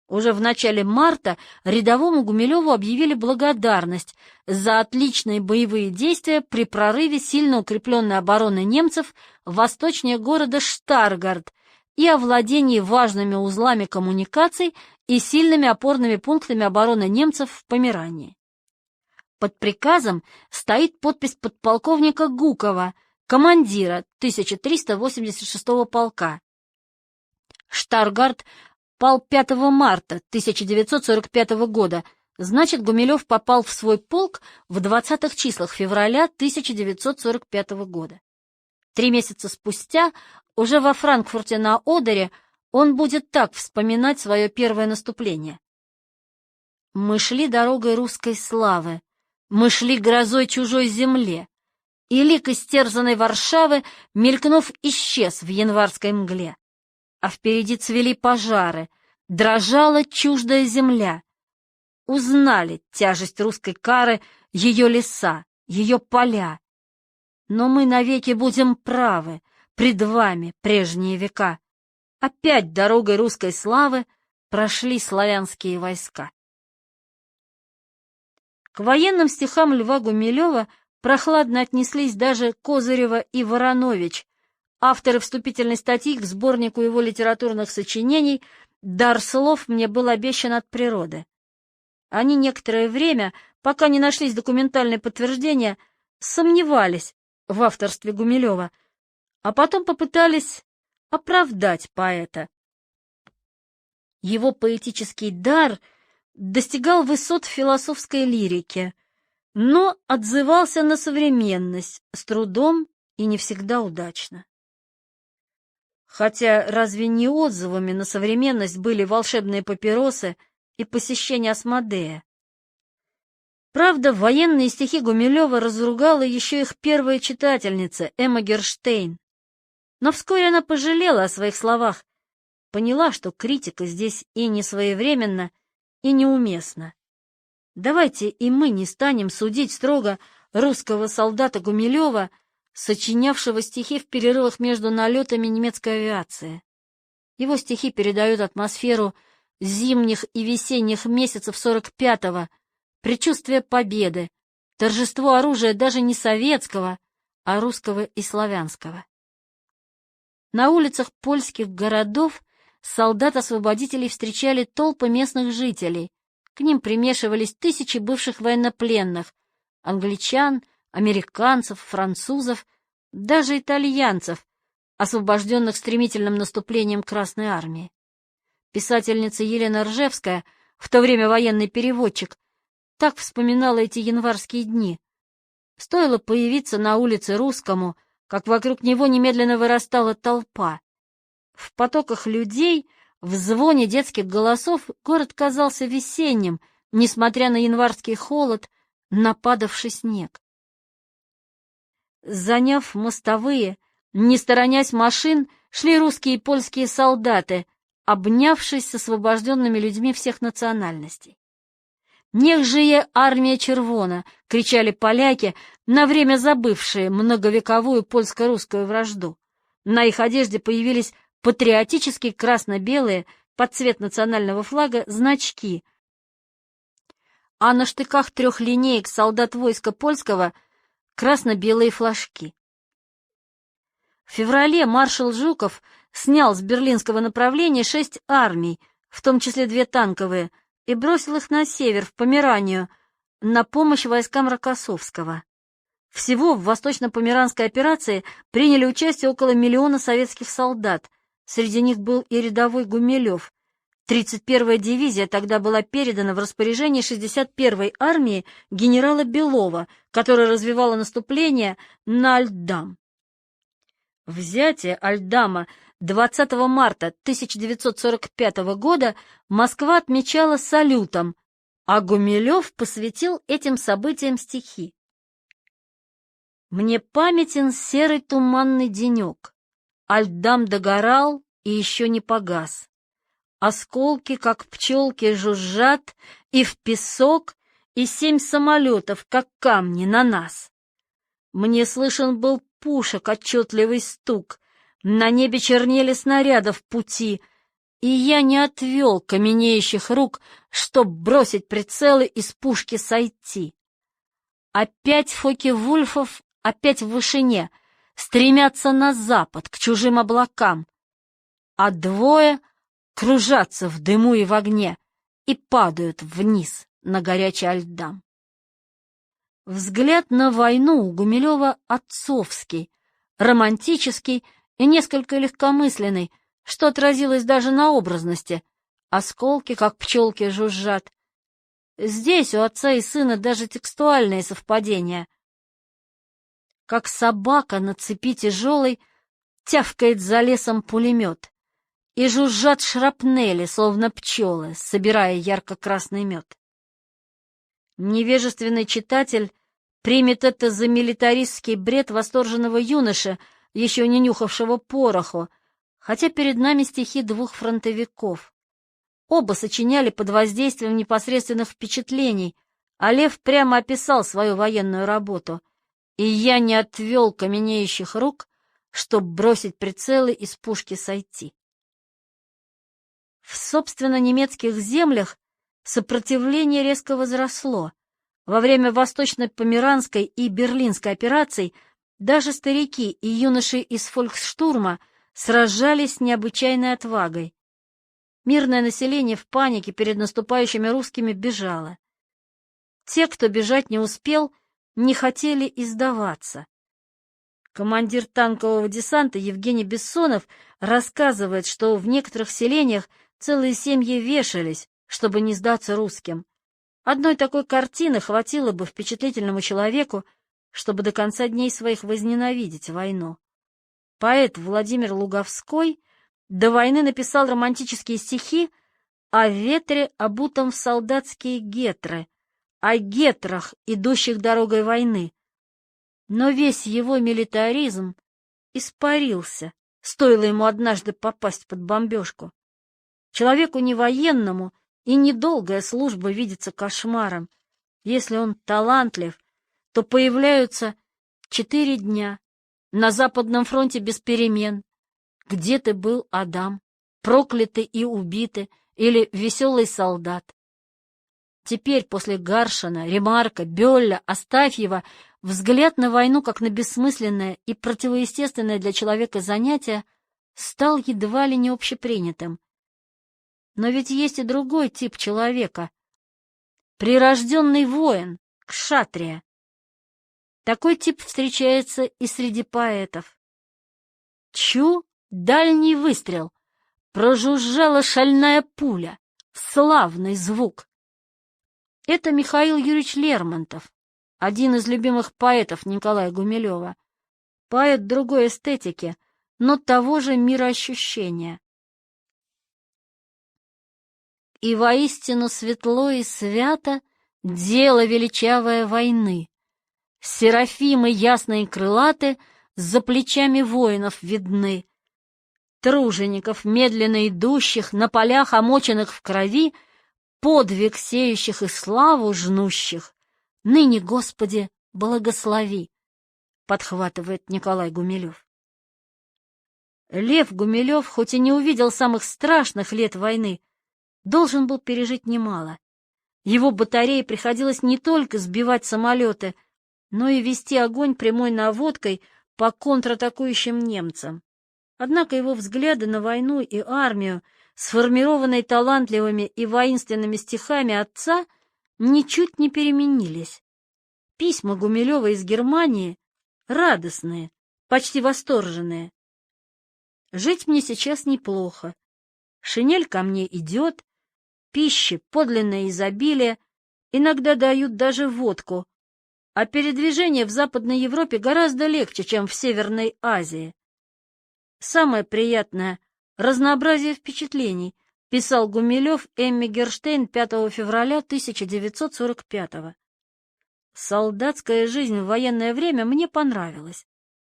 Уже в начале марта рядовому Гумилеву объявили благодарность за отличные боевые действия при прорыве сильно укрепленной обороны немцев восточнее города Штаргард и овладении важными узлами коммуникаций и сильными опорными пунктами обороны немцев в Померании. Под приказом стоит подпись подполковника Гукова, командира 1386-го полка. Штаргард пал 5 марта 1945 года, значит, Гумилев попал в свой полк в 20-х числах февраля 1945 года. 3 месяца спустя, уже во Франкфурте на Одере, он будет так вспоминать свое первое наступление. «Мы шли дорогой русской славы, мы шли грозой чужой земле, и лик истерзанной Варшавы, мелькнув, исчез в январской мгле. А впереди цвели пожары, дрожала чуждая земля. Узнали тяжесть русской кары, ее леса, ее поля. Но мы навеки будем правы, пред вами прежние века. Опять дорогой русской славы прошли славянские войска». К военным стихам Льва Гумилева прохладно отнеслись даже Козырева и Воронович, авторы вступительной статьи к сборнику его литературных сочинений «Дар слов мне был обещан от природы». Они некоторое время, пока не нашлись документальные подтверждения, сомневались в авторстве Гумилева, а потом попытались оправдать поэта. Его поэтический дар достигал высот философской лирики, но отзывался на современность с трудом и не всегда удачно. Хотя разве не отзывами на современность были волшебные папиросы и посещение Асмодея? Правда, военные стихи Гумилева разругала еще их первая читательница Эмма Герштейн. Но вскоре она пожалела о своих словах, поняла, что критика здесь и не своевременна, и неуместна. Давайте и мы не станем судить строго русского солдата Гумилева, сочинявшего стихи в перерывах между налетами немецкой авиации. Его стихи передают атмосферу зимних и весенних месяцев 45-го, предчувствие победы, торжество оружия даже не советского, а русского и славянского. На улицах польских городов солдат-освободителей встречали толпы местных жителей, к ним примешивались тысячи бывших военнопленных, англичан, американцев, французов, даже итальянцев, освобожденных стремительным наступлением Красной Армии. Писательница Елена Ржевская, в то время военный переводчик, так вспоминала эти январские дни. Стоило появиться на улице русскому, как вокруг него немедленно вырастала толпа. В потоках людей, в звоне детских голосов город казался весенним, несмотря на январский холод, нападавший снег. Заняв мостовые, не сторонясь машин, шли русские и польские солдаты, обнявшись с освобожденными людьми всех национальностей. «Нех жие армия червона!» — кричали поляки, на время забывшие многовековую польско-русскую вражду. На их одежде появились патриотические красно-белые под цвет национального флага значки, а на штыках 3 линеек солдат войска польского красно-белые флажки. В феврале маршал Жуков снял с берлинского направления 6 армий, в том числе 2 танковые, и бросил их на север, в Померанию, на помощь войскам Рокоссовского. Всего в восточно-померанской операции приняли участие около 1 миллиона советских солдат, среди них был и рядовой Гумилев. 31-я дивизия тогда была передана в распоряжение 61-й армии генерала Белова, которая развивала наступление на Альдам. Взятие Альдама 20 марта 1945 года Москва отмечала салютом, а Гумилев посвятил этим событиям стихи. «Мне памятен серый туманный денек, Альдам догорал и еще не погас. Осколки, как пчелки, жужжат, и в песок, и 7 самолетов, как камни, на нас. Мне слышен был пушек отчетливый стук, на небе чернели снаряды в пути, и я не отвел каменеющих рук, чтоб бросить прицелы из пушки сойти. Опять Фоке-Вульфов, опять в вышине, стремятся на запад, к чужим облакам, а 2 кружатся в дыму и в огне и падают вниз на горячий Альдам. Взгляд на войну у Гумилева отцовский, романтический и несколько легкомысленный, что отразилось даже на образности. Осколки, как пчелки, жужжат. Здесь у отца и сына даже текстуальные совпадения. Как собака на цепи тяжелой тявкает за лесом пулемет, и жужжат шрапнели, словно пчелы, собирая ярко-красный мед. Невежественный читатель примет это за милитаристский бред восторженного юноши, еще не нюхавшего пороху, хотя перед нами стихи 2 фронтовиков. Оба сочиняли под воздействием непосредственных впечатлений, а Лев прямо описал свою военную работу, и я не отвел каменеющих рук, чтоб бросить прицелы из пушки сойти. В собственно немецких землях сопротивление резко возросло. Во время Восточно-Померанской и Берлинской операций даже старики и юноши из фольксштурма сражались с необычайной отвагой. Мирное население в панике перед наступающими русскими бежало. Те, кто бежать не успел, не хотели и сдаваться. Командир танкового десанта Евгений Бессонов рассказывает, что в некоторых селениях целые семьи вешались, чтобы не сдаться русским. Одной такой картины хватило бы впечатлительному человеку, чтобы до конца дней своих возненавидеть войну. Поэт Владимир Луговской до войны написал романтические стихи о ветре, обутом в солдатские гетры, о гетрах, идущих дорогой войны. Но весь его милитаризм испарился, стоило ему однажды попасть под бомбежку. Человеку не военному и недолгая служба видится кошмаром. Если он талантлив, то появляются 4 дня на Западном фронте без перемен. Где ты был, Адам? Проклятый и убитый или веселый солдат? Теперь, после Гаршина, Ремарка, Бёлля, Астафьева, взгляд на войну как на бессмысленное и противоестественное для человека занятие стал едва ли не общепринятым. Но ведь есть и другой тип человека — прирожденный воин, кшатрия. Такой тип встречается и среди поэтов. Чу, дальний выстрел, прожужжала шальная пуля, славный звук. Это Михаил Юрьевич Лермонтов, один из любимых поэтов Николая Гумилева, поэт другой эстетики, но того же мироощущения. И воистину светло и свято дело величавое войны. Серафимы ясные крылаты за плечами воинов видны. тружеников, медленно идущих, на полях, омоченных в крови, подвиг сеющих и славу жнущих. Ныне, Господи, благослови, подхватывает Николай Гумилев. Лев Гумилев, хоть и не увидел самых страшных лет войны, должен был пережить немало. Его батарее приходилось не только сбивать самолеты, но и вести огонь прямой наводкой по контратакующим немцам. Однако его взгляды на войну и армию, сформированные талантливыми и воинственными стихами отца, ничуть не переменились. Письма Гумилева из Германии радостные, почти восторженные. «Жить мне сейчас неплохо. Шинель ко мне идет, пищи подлинное изобилие, иногда дают даже водку, а передвижение в Западной Европе гораздо легче, чем в Северной Азии. Самое приятное — разнообразие впечатлений», писал Гумилев Эмме Герштейн 5 февраля 1945-го. «Солдатская жизнь в военное время мне понравилась.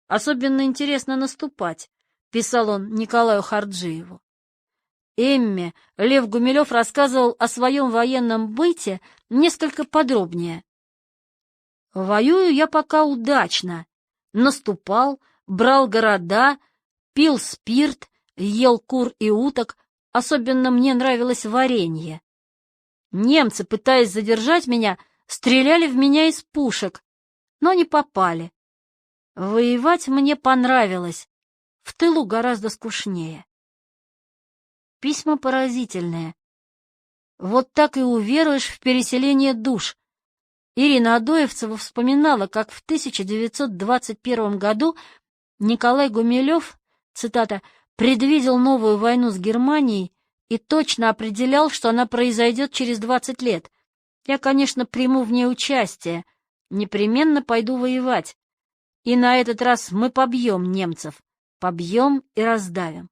Особенно интересно наступать», писал он Николаю Харджиеву. Эмме Лев Гумилев рассказывал о своем военном быте несколько подробнее. «Воюю я пока удачно. Наступал, брал города, пил спирт, ел кур и уток, особенно мне нравилось варенье. Немцы, пытаясь задержать меня, стреляли в меня из пушек, но не попали. Воевать мне понравилось, в тылу гораздо скучнее». Письма поразительные. Вот так и уверуешь в переселение душ. Ирина Адоевцева вспоминала, как в 1921 году Николай Гумилев, цитата, «предвидел новую войну с Германией и точно определял, что она произойдет через 20 лет. Я, конечно, приму в ней участие, непременно пойду воевать. И на этот раз мы побьем немцев, побьем и раздавим».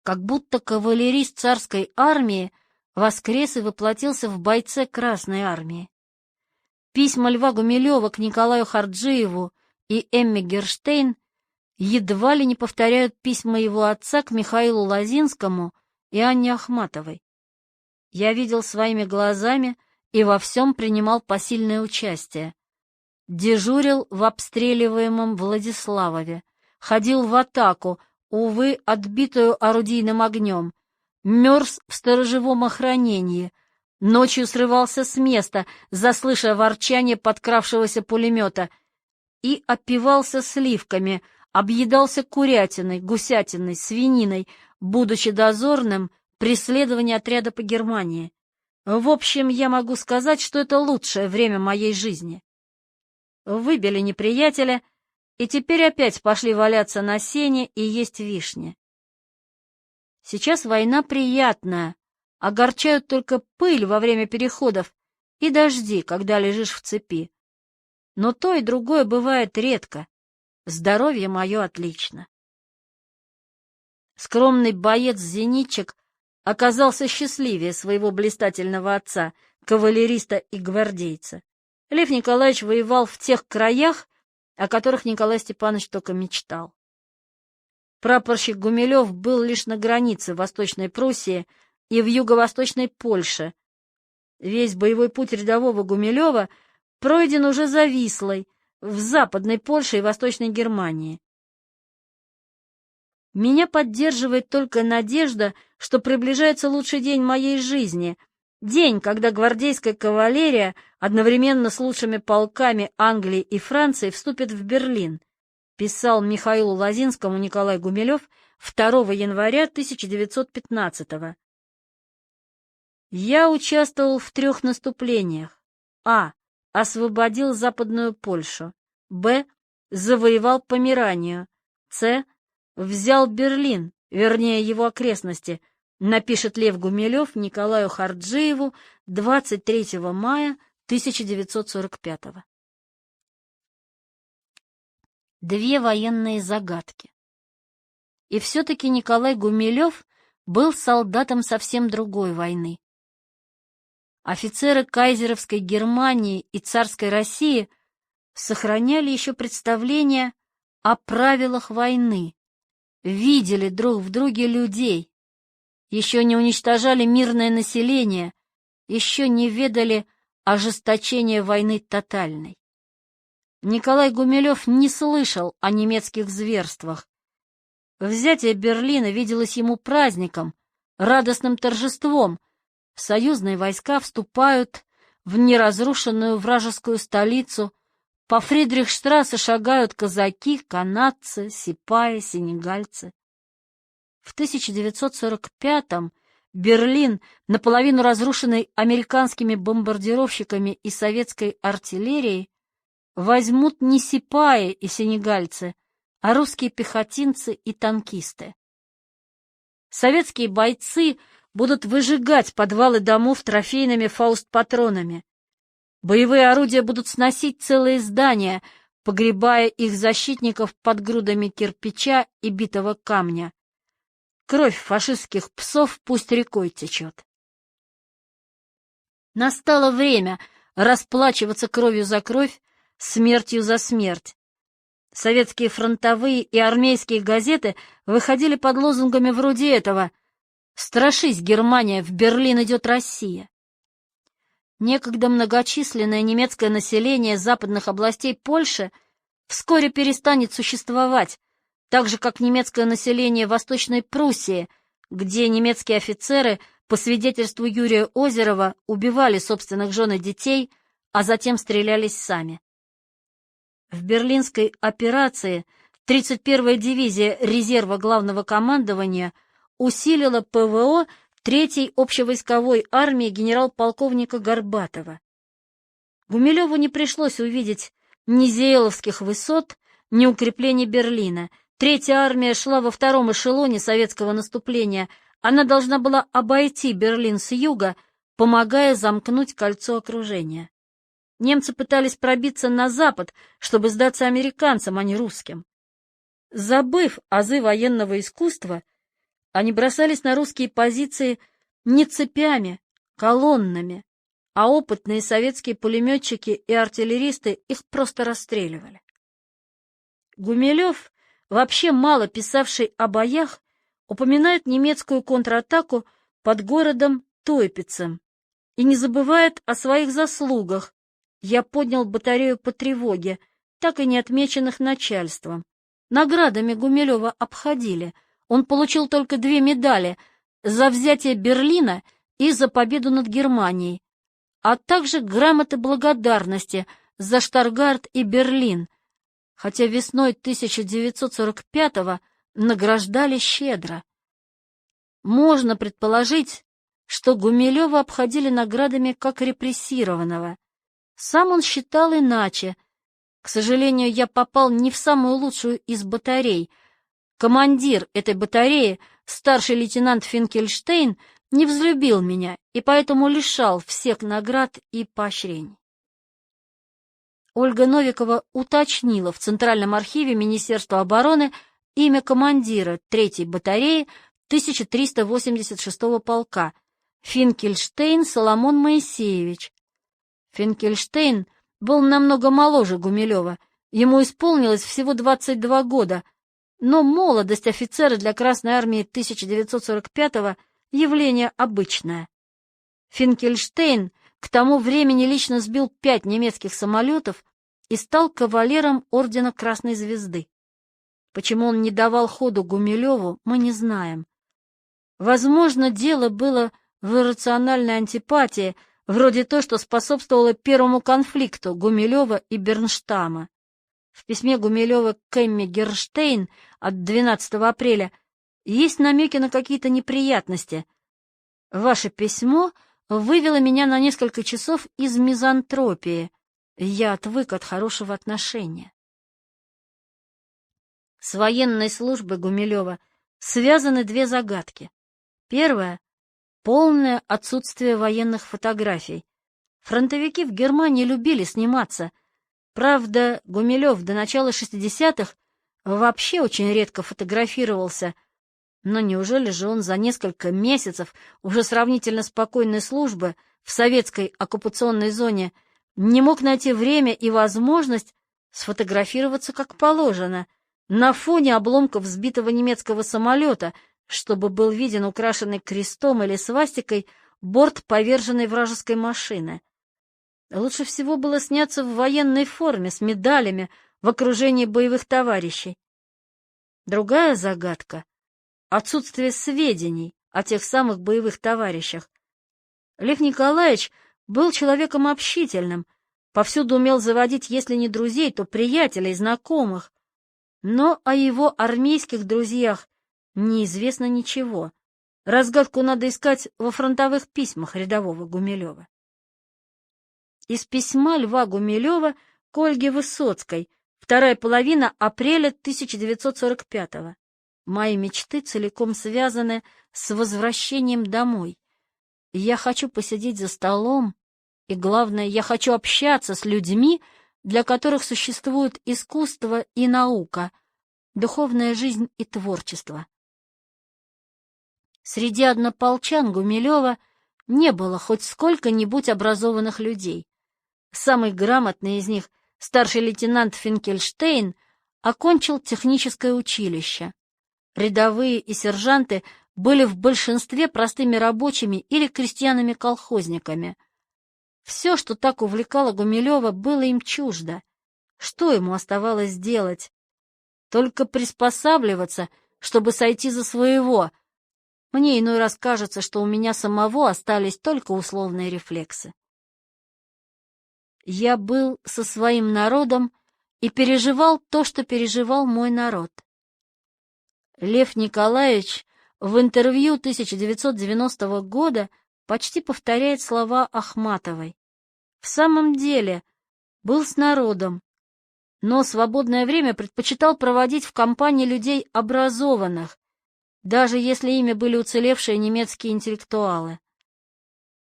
Как будто кавалерист царской армии воскрес и воплотился в бойце Красной армии. Письма Льва Гумилева к Николаю Харджиеву и Эмме Герштейн едва ли не повторяют письма его отца к Михаилу Лозинскому и Анне Ахматовой. «Я видел своими глазами и во всем принимал посильное участие. Дежурил в обстреливаемом Владиславове, ходил в атаку, увы, отбитую орудийным огнем, мерз в сторожевом охранении, ночью срывался с места, заслыша ворчание подкравшегося пулемета, и опивался сливками, объедался курятиной, гусятиной, свининой, будучи дозорным при следовании отряда по Германии. В общем, я могу сказать, что это лучшее время моей жизни. Выбили неприятеля, и теперь опять пошли валяться на сене и есть вишни. Сейчас война приятная, огорчают только пыль во время переходов и дожди, когда лежишь в цепи. Но то и другое бывает редко. Здоровье мое отлично». Скромный боец-зенитчик оказался счастливее своего блистательного отца, кавалериста и гвардейца. Лев Николаевич воевал в тех краях, о которых Николай Степанович только мечтал. Прапорщик Гумилев был лишь на границе Восточной Пруссии и в юго-восточной Польше. Весь боевой путь рядового Гумилева пройден уже за Вислой, в Западной Польше и Восточной Германии. Меня поддерживает только надежда, что приближается лучший день моей жизни, день, когда гвардейская кавалерия одновременно с лучшими полками Англии и Франции вступит в Берлин, писал Михаилу Лозинскому Николай Гумилев 2 января 1915-го. «Я участвовал в 3 наступлениях. А. Освободил Западную Польшу. Б. Завоевал Померанию. С. Взял Берлин, вернее его окрестности», напишет Лев Гумилев Николаю Харджиеву 23 мая 1945-го. Две военные загадки. И все-таки Николай Гумилев был солдатом совсем другой войны. Офицеры кайзеровской Германии и царской России сохраняли еще представление о правилах войны, видели друг в друге людей, еще не уничтожали мирное население, еще не ведали ожесточения войны тотальной. Николай Гумилев не слышал о немецких зверствах. Взятие Берлина виделось ему праздником, радостным торжеством. Союзные войска вступают в неразрушенную вражескую столицу, по Фридрихштрассе шагают казаки, канадцы, сипаи, сенегальцы. В 1945-м Берлин, наполовину разрушенный американскими бомбардировщиками и советской артиллерией, возьмут не сипаи и сенегальцы, а русские пехотинцы и танкисты. Советские бойцы будут выжигать подвалы домов трофейными фаустпатронами. Боевые орудия будут сносить целые здания, погребая их защитников под грудами кирпича и битого камня. Кровь фашистских псов пусть рекой течет. Настало время расплачиваться кровью за кровь, смертью за смерть. Советские фронтовые и армейские газеты выходили под лозунгами вроде этого: «Страшись, Германия, в Берлин идет Россия». Некогда многочисленное немецкое население западных областей Польши вскоре перестанет существовать, так же, как немецкое население Восточной Пруссии, где немецкие офицеры, по свидетельству Юрия Озерова, убивали собственных жен и детей, а затем стрелялись сами. В Берлинской операции 31-я дивизия резерва главного командования усилила ПВО 3-й общевойсковой армии генерал-полковника Горбатова. Гумилеву не пришлось увидеть ни Зееловских высот, ни укреплений Берлина. 3-я армия шла во втором эшелоне советского наступления. Она должна была обойти Берлин с юга, помогая замкнуть кольцо окружения. Немцы пытались пробиться на запад, чтобы сдаться американцам, а не русским. Забыв азы военного искусства, они бросались на русские позиции не цепями, колоннами, а опытные советские пулеметчики и артиллеристы их просто расстреливали. Гумилев, вообще мало писавший о боях, упоминает немецкую контратаку под городом Тойпицем и не забывает о своих заслугах. Я поднял батарею по тревоге, так и не отмеченных начальством. Наградами Гумилева обходили. Он получил только 2 медали за взятие Берлина и за победу над Германией, а также грамоты благодарности за Штаргарт и Берлин, хотя весной 1945-го награждали щедро. Можно предположить, что Гумилева обходили наградами как репрессированного. Сам он считал иначе. К сожалению, я попал не в самую лучшую из батарей. Командир этой батареи, старший лейтенант Финкельштейн, не взлюбил меня и поэтому лишал всех наград и поощрений. Ольга Новикова уточнила в Центральном архиве Министерства обороны имя командира 3-й батареи 1386-го полка Финкельштейн Соломон Моисеевич. Финкельштейн был намного моложе Гумилева, ему исполнилось всего 22 года, но молодость офицера для Красной армии 1945-го — явление обычное. Финкельштейн к тому времени лично сбил 5 немецких самолетов и стал кавалером ордена Красной Звезды. Почему он не давал ходу Гумилеву, мы не знаем. Возможно, дело было в иррациональной антипатии, вроде той, что способствовало первому конфликту Гумилева и Бернштама. В письме Гумилева к Эмме Герштейн от 12 апреля есть намеки на какие-то неприятности. Ваше письмо вывело меня на несколько часов из мизантропии. Я отвык от хорошего отношения. С военной службой Гумилева связаны 2 загадки. Первая — полное отсутствие военных фотографий. Фронтовики в Германии любили сниматься. Правда, Гумилев до начала 60-х вообще очень редко фотографировался. Но неужели же он за несколько месяцев уже сравнительно спокойной службы в советской оккупационной зоне не мог найти время и возможность сфотографироваться как положено, на фоне обломков сбитого немецкого самолета, чтобы был виден украшенный крестом или свастикой борт поверженной вражеской машины. Лучше всего было сняться в военной форме с медалями в окружении боевых товарищей. Другая загадка — отсутствие сведений о тех самых боевых товарищах. Лев Николаевич был человеком общительным, повсюду умел заводить, если не друзей, то приятелей, знакомых. Но о его армейских друзьях неизвестно ничего. Разгадку надо искать во фронтовых письмах рядового Гумилева. Из письма Льва Гумилева к Ольге Высоцкой, вторая половина апреля 1945-го. Мои мечты целиком связаны с возвращением домой. Я хочу посидеть за столом, и, главное, я хочу общаться с людьми, для которых существуют искусство и наука, духовная жизнь и творчество. Среди однополчан Гумилева не было хоть сколько-нибудь образованных людей. Самый грамотный из них, старший лейтенант Финкельштейн, окончил техническое училище. Рядовые и сержанты были в большинстве простыми рабочими или крестьянами-колхозниками. Все, что так увлекало Гумилева, было им чуждо. Что ему оставалось делать? Только приспосабливаться, чтобы сойти за своего. Мне иной раз кажется, что у меня самого остались только условные рефлексы. Я был со своим народом и переживал то, что переживал мой народ. Лев Николаевич в интервью 1990 года почти повторяет слова Ахматовой. В самом деле, был с народом, но свободное время предпочитал проводить в компании людей образованных, даже если ими были уцелевшие немецкие интеллектуалы.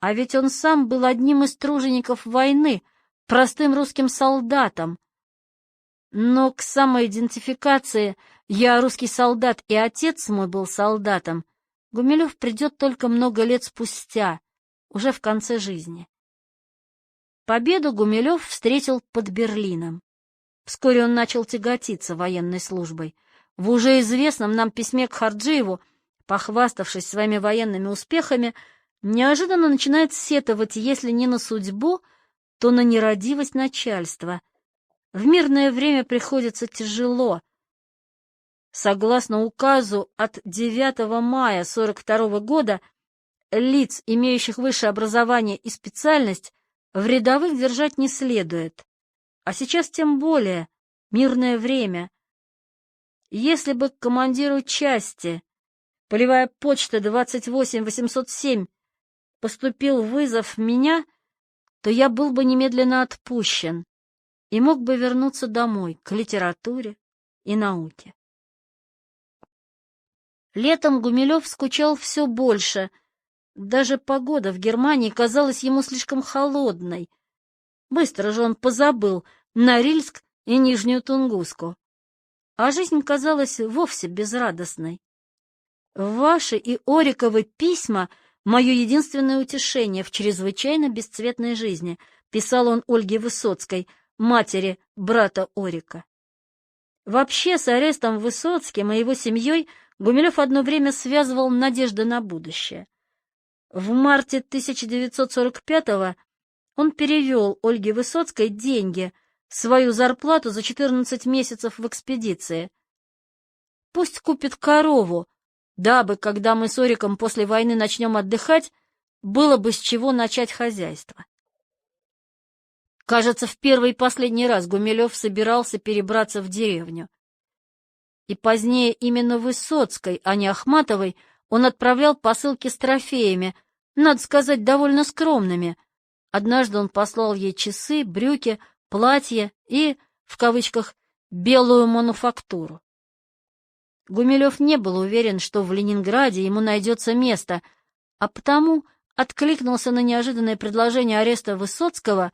А ведь он сам был одним из тружеников войны, простым русским солдатом. Но к самоидентификации «я русский солдат и отец мой был солдатом» Гумилев придет только много лет спустя, уже в конце жизни. Победу Гумилев встретил под Берлином. Вскоре он начал тяготиться военной службой. В уже известном нам письме к Харджиеву, похваставшись своими военными успехами, неожиданно начинает сетовать, если не на судьбу, то на нерадивость начальства. В мирное время приходится тяжело. Согласно указу от 9 мая 1942 года, лиц, имеющих высшее образование и специальность, в рядовых держать не следует. А сейчас тем более мирное время. Если бы к командиру части, полевая почта 28807, поступил вызов меня, то я был бы немедленно отпущен и мог бы вернуться домой, к литературе и науке. Летом Гумилев скучал все больше. Даже погода в Германии казалась ему слишком холодной. Быстро же он позабыл Норильск и Нижнюю Тунгуску. А жизнь казалась вовсе безрадостной. Ваши и Ориковы письма — мое единственное утешение в чрезвычайно бесцветной жизни, писал он Ольге Высоцкой, матери брата Орика. Вообще, с Орестом Высоцким и его семьей Гумилев одно время связывал надежды на будущее. В марте 1945-го он перевел Ольге Высоцкой деньги, свою зарплату за 14 месяцев в экспедиции. Пусть купит корову, дабы, когда мы с Ориком после войны начнем отдыхать, было бы с чего начать хозяйство. Кажется, в первый и последний раз Гумилев собирался перебраться в деревню. И позднее именно Высоцкой, а не Ахматовой, он отправлял посылки с трофеями, надо сказать, довольно скромными. Однажды он послал ей часы, брюки, платье и, в кавычках, «белую мануфактуру». Гумилев не был уверен, что в Ленинграде ему найдется место, а потому откликнулся на неожиданное предложение Ореста Высоцкого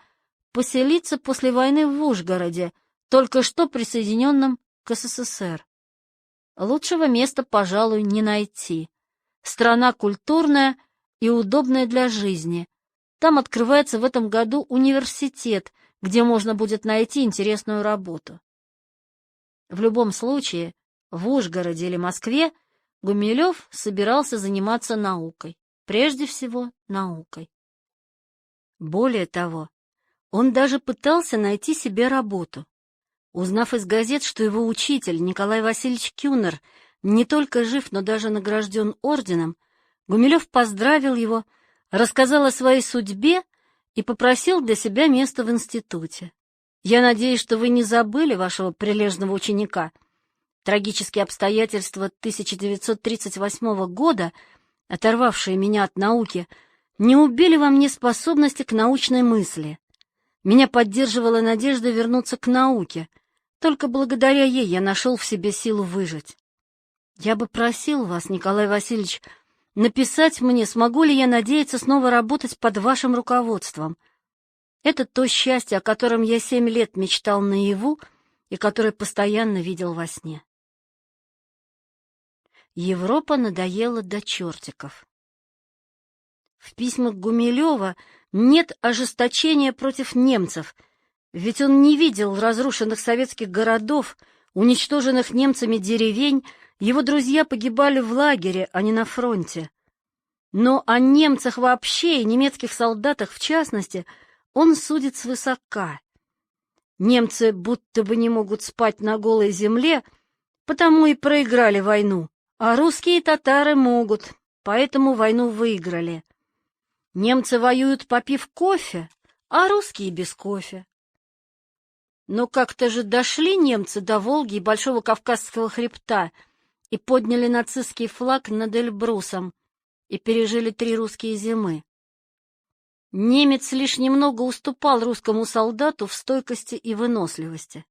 поселиться после войны в Ужгороде, только что присоединенном к СССР. Лучшего места, пожалуй, не найти. Страна культурная и удобная для жизни. Там открывается в этом году университет, где можно будет найти интересную работу. В любом случае, в Ужгороде или Москве Гумилев собирался заниматься наукой, прежде всего наукой. Более того, он даже пытался найти себе работу. Узнав из газет, что его учитель Николай Васильевич Кюнер не только жив, но даже награжден орденом, Гумилев поздравил его, рассказал о своей судьбе и попросил для себя место в институте. «Я надеюсь, что вы не забыли вашего прилежного ученика. Трагические обстоятельства 1938 года, оторвавшие меня от науки, не убили во мне способности к научной мысли. Меня поддерживала надежда вернуться к науке. Только благодаря ей я нашел в себе силу выжить. Я бы просил вас, Николай Васильевич, написать мне, смогу ли я надеяться снова работать под вашим руководством. Это то счастье, о котором я 7 лет мечтал наяву и которое постоянно видел во сне». Европа надоела до чертиков. В письмах Гумилева нет ожесточения против немцев, ведь он не видел разрушенных советских городов, уничтоженных немцами деревень, его друзья погибали в лагере, а не на фронте. Но о немцах вообще и немецких солдатах в частности он судит свысока. Немцы будто бы не могут спать на голой земле, потому и проиграли войну, а русские и татары могут, поэтому войну выиграли. Немцы воюют, попив кофе, а русские без кофе. Но как-то же дошли немцы до Волги и Большого Кавказского хребта и подняли нацистский флаг над Эльбрусом и пережили 3 русские зимы. Немец лишь немного уступал русскому солдату в стойкости и выносливости.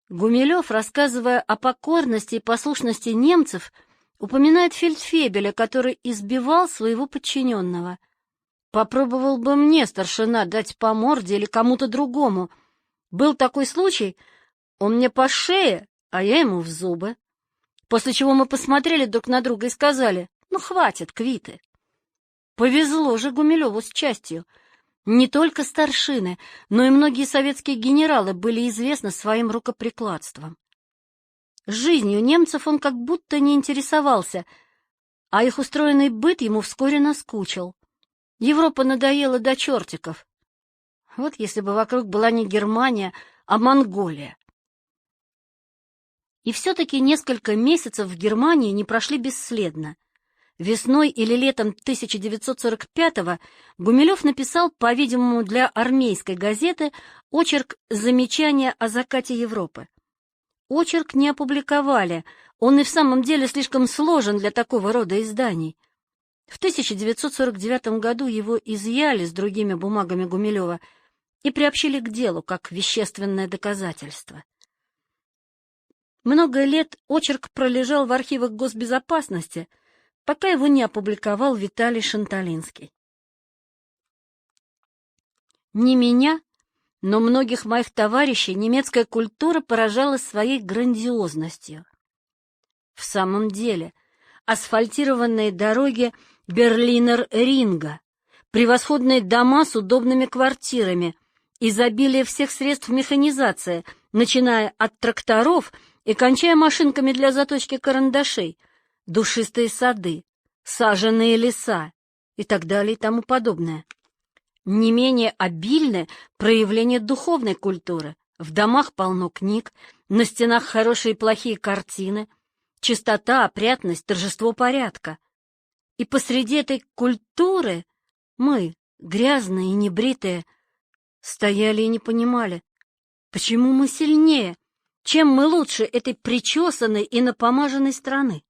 Гумилев, рассказывая о покорности и послушности немцев, упоминает фельдфебеля, который избивал своего подчиненного. «Попробовал бы мне, старшина, дать по морде или кому-то другому. Был такой случай, он мне по шее, а я ему в зубы. После чего мы посмотрели друг на друга и сказали: ну, хватит, квиты». Повезло же Гумилеву с частью. Не только старшины, но и многие советские генералы были известны своим рукоприкладством. Жизнью немцев он как будто не интересовался, а их устроенный быт ему вскоре наскучил. Европа надоела до чертиков. Вот если бы вокруг была не Германия, а Монголия. И все-таки несколько месяцев в Германии не прошли бесследно. Весной или летом 1945-го Гумилев написал, по-видимому, для армейской газеты очерк «Замечания о закате Европы». Очерк не опубликовали, он и в самом деле слишком сложен для такого рода изданий. В 1949 году его изъяли с другими бумагами Гумилева и приобщили к делу как вещественное доказательство. Много лет очерк пролежал в архивах госбезопасности, пока его не опубликовал Виталий Шанталинский. Не меня, но многих моих товарищей немецкая культура поражала своей грандиозностью. В самом деле, асфальтированные дороги Берлинер-Ринга, превосходные дома с удобными квартирами, изобилие всех средств механизации, начиная от тракторов и кончая машинками для заточки карандашей, душистые сады, саженные леса и так далее и тому подобное. Не менее обильны проявления духовной культуры. В домах полно книг, на стенах хорошие и плохие картины, чистота, опрятность, торжество порядка. И посреди этой культуры мы, грязные и небритые, стояли и не понимали, почему мы сильнее, чем мы лучше этой причесанной и напомаженной страны.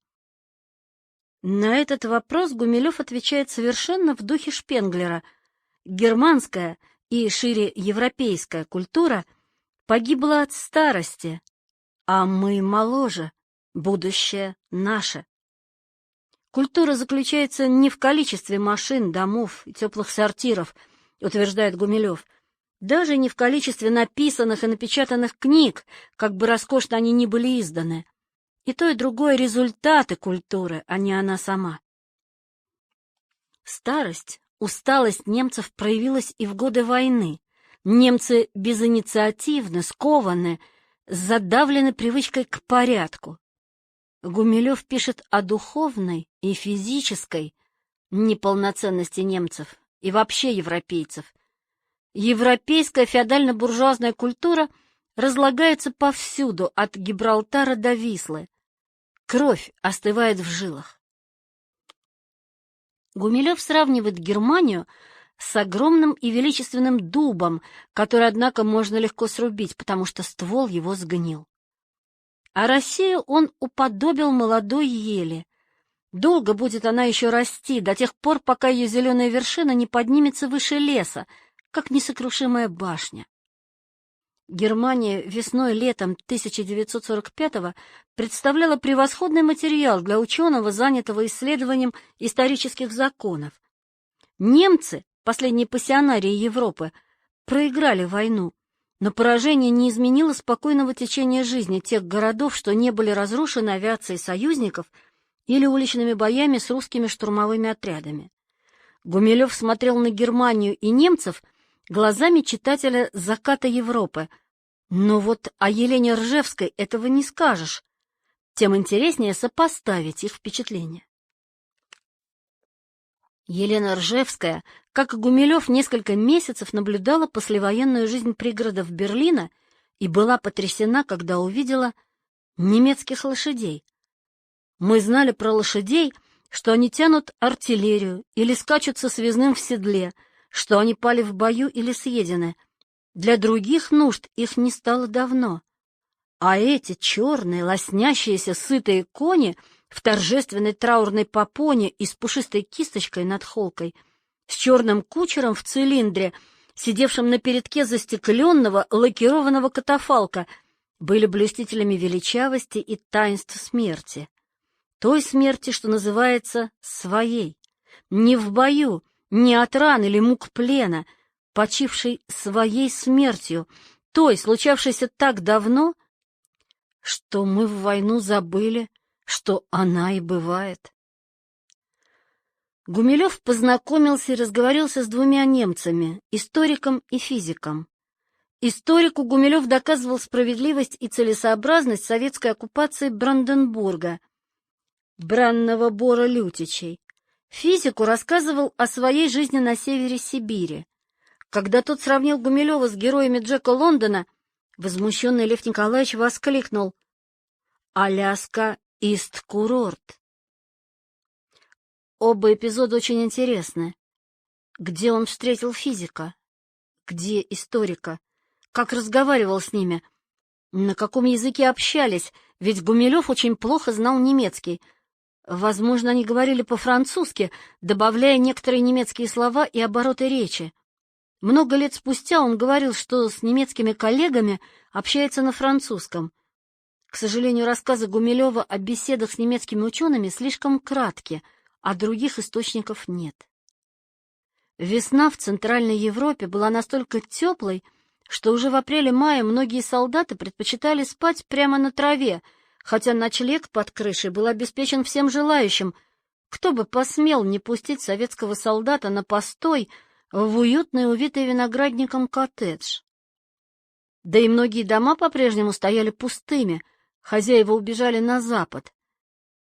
На этот вопрос Гумилев отвечает совершенно в духе Шпенглера. Германская и шире европейская культура погибла от старости, а мы моложе, будущее наше. Культура заключается не в количестве машин, домов и теплых сортиров, утверждает Гумилев, даже не в количестве написанных и напечатанных книг, как бы роскошно они ни были изданы. И то, и другое — результаты культуры, а не она сама. Старость, усталость немцев проявилась и в годы войны. Немцы безинициативны, скованы, задавлены привычкой к порядку. Гумилев пишет о духовной и физической неполноценности немцев и вообще европейцев. Европейская феодально-буржуазная культура разлагается повсюду, от Гибралтара до Вислы. Кровь остывает в жилах. Гумилев сравнивает Германию с огромным и величественным дубом, который, однако, можно легко срубить, потому что ствол его сгнил. А Россию он уподобил молодой ели. Долго будет она еще расти, до тех пор, пока ее зеленая вершина не поднимется выше леса, как несокрушимая башня. Германия весной-летом 1945-го представляла превосходный материал для ученого, занятого исследованием исторических законов. Немцы, последние пассионарии Европы, проиграли войну, но поражение не изменило спокойного течения жизни тех городов, что не были разрушены авиацией союзников или уличными боями с русскими штурмовыми отрядами. Гумилев смотрел на Германию и немцев глазами читателя «Заката Европы», но вот о Елене Ржевской этого не скажешь. Тем интереснее сопоставить их впечатления. Елена Ржевская, как и Гумилев, несколько месяцев наблюдала послевоенную жизнь пригородов Берлина и была потрясена, когда увидела немецких лошадей. Мы знали про лошадей, что они тянут артиллерию или скачут со связным в седле, что они пали в бою или съедены. Для других нужд их не стало давно. А эти черные, лоснящиеся, сытые кони в торжественной траурной попоне и с пушистой кисточкой над холкой, с черным кучером в цилиндре, сидевшим на передке застекленного лакированного катафалка, были блюстителями величавости и таинств смерти. Той смерти, что называется своей. Не в бою, не от ран или мук плена, почившей своей смертью, той, случавшейся так давно, что мы в войну забыли, что она и бывает. Гумилев познакомился и разговорился с двумя немцами, историком и физиком. Историку Гумилев доказывал справедливость и целесообразность советской оккупации Бранденбурга, бранного бора Лютичей. Физику рассказывал о своей жизни на севере Сибири. Когда тот сравнил Гумилева с героями Джека Лондона, возмущенный Лев Николаевич воскликнул: «Аляска ист курорт». Оба эпизода очень интересны. Где он встретил физика? Где историка? Как разговаривал с ними? На каком языке общались? Ведь Гумилев очень плохо знал немецкий. Возможно, они говорили по-французски, добавляя некоторые немецкие слова и обороты речи. Много лет спустя он говорил, что с немецкими коллегами общается на французском. К сожалению, рассказы Гумилева о беседах с немецкими учеными слишком кратки, а других источников нет. Весна в Центральной Европе была настолько теплой, что уже в апреле-мае многие солдаты предпочитали спать прямо на траве, хотя ночлег под крышей был обеспечен всем желающим. Кто бы посмел не пустить советского солдата на постой в уютный, увитый виноградником коттедж? Да и многие дома по-прежнему стояли пустыми, хозяева убежали на запад.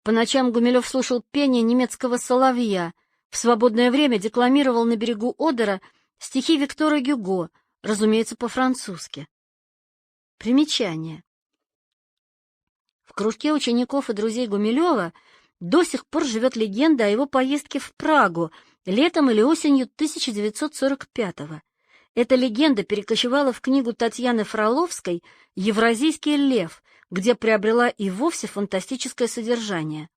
По ночам Гумилев слушал пение немецкого соловья, в свободное время декламировал на берегу Одера стихи Виктора Гюго, разумеется, по-французски. Примечание. В кружке учеников и друзей Гумилева до сих пор живет легенда о его поездке в Прагу летом или осенью 1945-го. Эта легенда перекочевала в книгу Татьяны Фроловской «Евразийский лев», где приобрела и вовсе фантастическое содержание.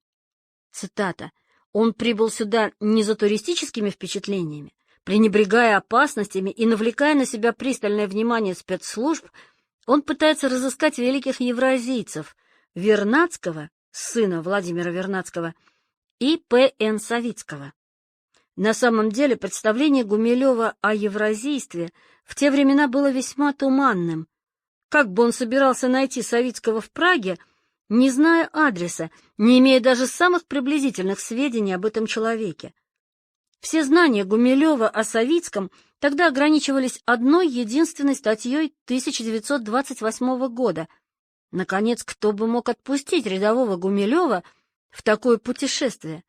Цитата. «Он прибыл сюда не за туристическими впечатлениями, пренебрегая опасностями и навлекая на себя пристальное внимание спецслужб, он пытается разыскать великих евразийцев Вернадского, сына Владимира Вернадского, и П.Н. Савицкого». На самом деле представление Гумилева о евразийстве в те времена было весьма туманным. Как бы он собирался найти Савицкого в Праге, не зная адреса, не имея даже самых приблизительных сведений об этом человеке? Все знания Гумилева о Савицком тогда ограничивались одной единственной статьей 1928 года Наконец, кто бы мог отпустить рядового Гумилева в такое путешествие?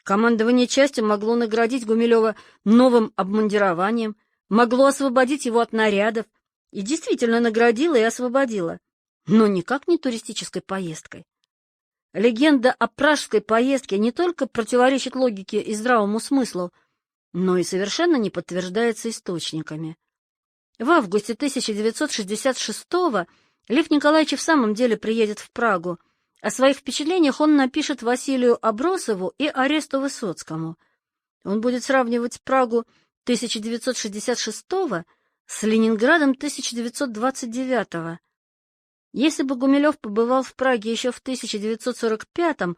Командование части могло наградить Гумилева новым обмундированием, могло освободить его от нарядов, и действительно наградило и освободило, но никак не туристической поездкой. Легенда о пражской поездке не только противоречит логике и здравому смыслу, но и совершенно не подтверждается источниками. В августе 1966-го Лев Николаевич в самом деле приедет в Прагу. О своих впечатлениях он напишет Василию Абросову и Аресту Высоцкому. Он будет сравнивать Прагу 1966-го с Ленинградом 1929-го. Если бы Гумилев побывал в Праге еще в 1945-м,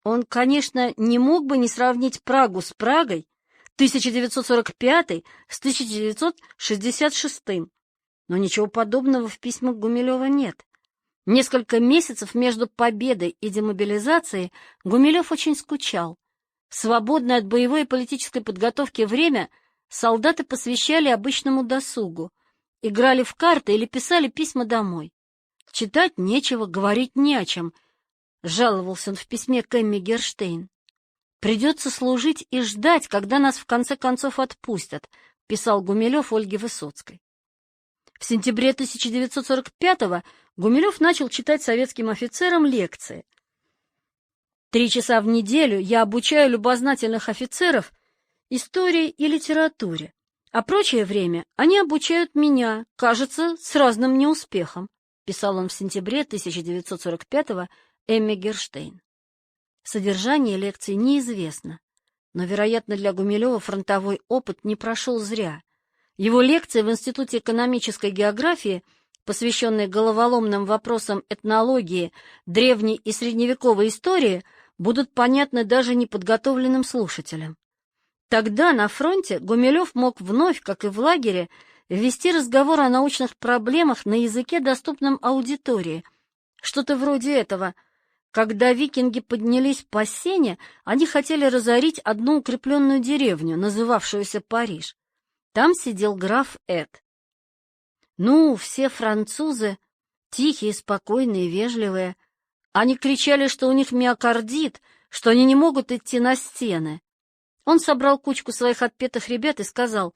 он, конечно, не мог бы не сравнить Прагу с Прагой, 1945 с 1966, но ничего подобного в письмах Гумилева нет. Несколько месяцев между победой и демобилизацией Гумилев очень скучал. В свободное от боевой и политической подготовки время солдаты посвящали обычному досугу, играли в карты или писали письма домой. Читать нечего, говорить не о чем, жаловался он в письме к Эмме Герштейн. «Придется служить и ждать, когда нас в конце концов отпустят», писал Гумилев Ольге Высоцкой. В сентябре 1945-го Гумилев начал читать советским офицерам лекции. 3 часа в неделю я обучаю любознательных офицеров истории и литературе, а прочее время они обучают меня, кажется, с разным неуспехом, писал он в сентябре 1945-го Эмме Герштейн. Содержание лекций неизвестно, но, вероятно, для Гумилева фронтовой опыт не прошел зря. Его лекции в Институте экономической географии, посвященные головоломным вопросам этнологии, древней и средневековой истории, будут понятны даже неподготовленным слушателям. Тогда на фронте Гумилев мог вновь, как и в лагере, вести разговор о научных проблемах на языке, доступном аудитории. Что-то вроде этого. Когда викинги поднялись по Сене, они хотели разорить одну укрепленную деревню, называвшуюся Париж. Там сидел граф Эд. Ну, все французы тихие, спокойные, вежливые. Они кричали, что у них миокардит, что они не могут идти на стены. Он собрал кучку своих отпетых ребят и сказал: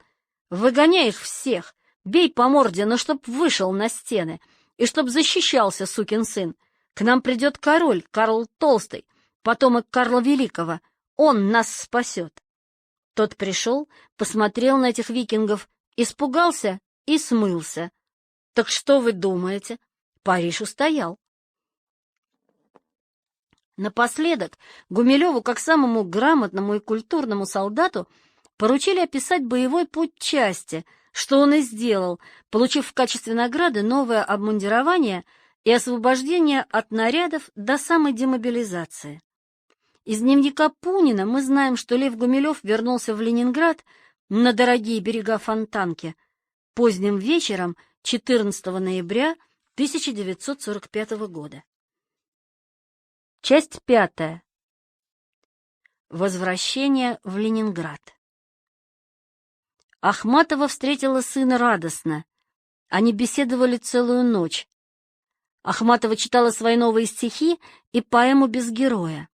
«Выгоняй их всех, бей по морде, но чтоб вышел на стены, и чтоб защищался, сукин сын. К нам придет король, Карл Толстый, потомок Карла Великого. Он нас спасет». Тот пришел, посмотрел на этих викингов, испугался и смылся. Так что вы думаете? Париж устоял. Напоследок Гумилеву, как самому грамотному и культурному солдату, поручили описать боевой путь части, что он и сделал, получив в качестве награды новое обмундирование и освобождение от нарядов до самой демобилизации. Из дневника Пунина мы знаем, что Лев Гумилев вернулся в Ленинград на дорогие берега Фонтанки поздним вечером 14 ноября 1945 года. Часть 5. Возвращение в Ленинград. Ахматова встретила сына радостно. Они беседовали целую ночь. Ахматова читала свои новые стихи и поэму «Без героя».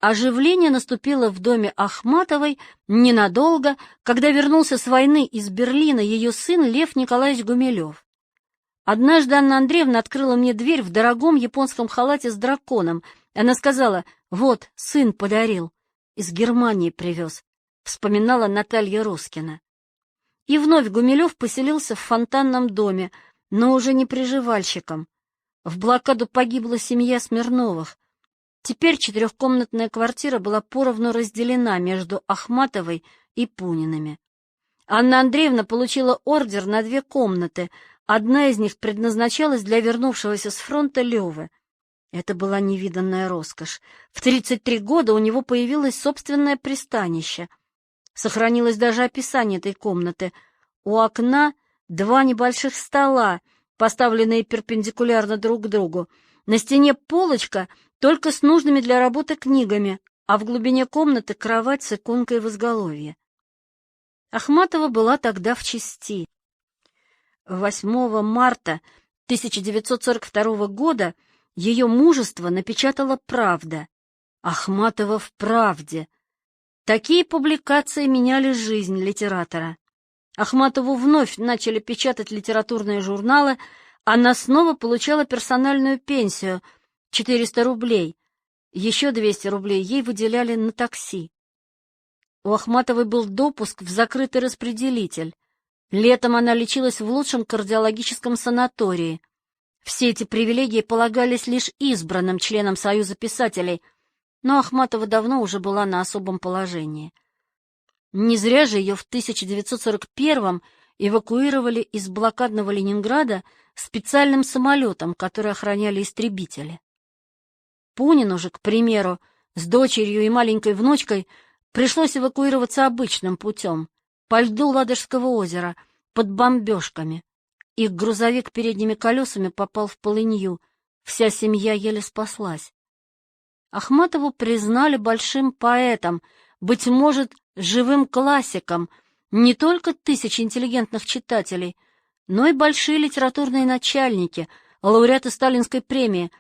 Оживление наступило в доме Ахматовой ненадолго, когда вернулся с войны из Берлина ее сын Лев Николаевич Гумилев. Однажды Анна Андреевна открыла мне дверь в дорогом японском халате с драконом. Она сказала: «Вот, сын подарил, из Германии привез», — вспоминала Наталья Роскина. И вновь Гумилев поселился в фонтанном доме, но уже не приживальщиком. В блокаду погибла семья Смирновых. Теперь 4-комнатная квартира была поровну разделена между Ахматовой и Пуниными. Анна Андреевна получила ордер на 2 комнаты. Одна из них предназначалась для вернувшегося с фронта Левы. Это была невиданная роскошь. В 33 года у него появилось собственное пристанище. Сохранилось даже описание этой комнаты. У окна 2 небольших стола, поставленные перпендикулярно друг к другу. На стене полочка только с нужными для работы книгами, а в глубине комнаты кровать с иконкой в изголовье. Ахматова была тогда в части. 8 марта 1942 года ее мужество напечатала «Правда». Ахматова в «Правде». Такие публикации меняли жизнь литератора. Ахматову вновь начали печатать литературные журналы, она снова получала персональную пенсию — 400 рублей. Еще 200 рублей ей выделяли на такси. У Ахматовой был допуск в закрытый распределитель. Летом она лечилась в лучшем кардиологическом санатории. Все эти привилегии полагались лишь избранным членам Союза писателей, но Ахматова давно уже была на особом положении. Не зря же ее в 1941-м эвакуировали из блокадного Ленинграда специальным самолетом, который охраняли истребители. Пунину же, к примеру, с дочерью и маленькой внучкой пришлось эвакуироваться обычным путем, по льду Ладожского озера, под бомбежками. Их грузовик передними колесами попал в полынью, вся семья еле спаслась. Ахматову признали большим поэтом, быть может, живым классиком не только тысяч интеллигентных читателей, но и большие литературные начальники, лауреаты Сталинской премии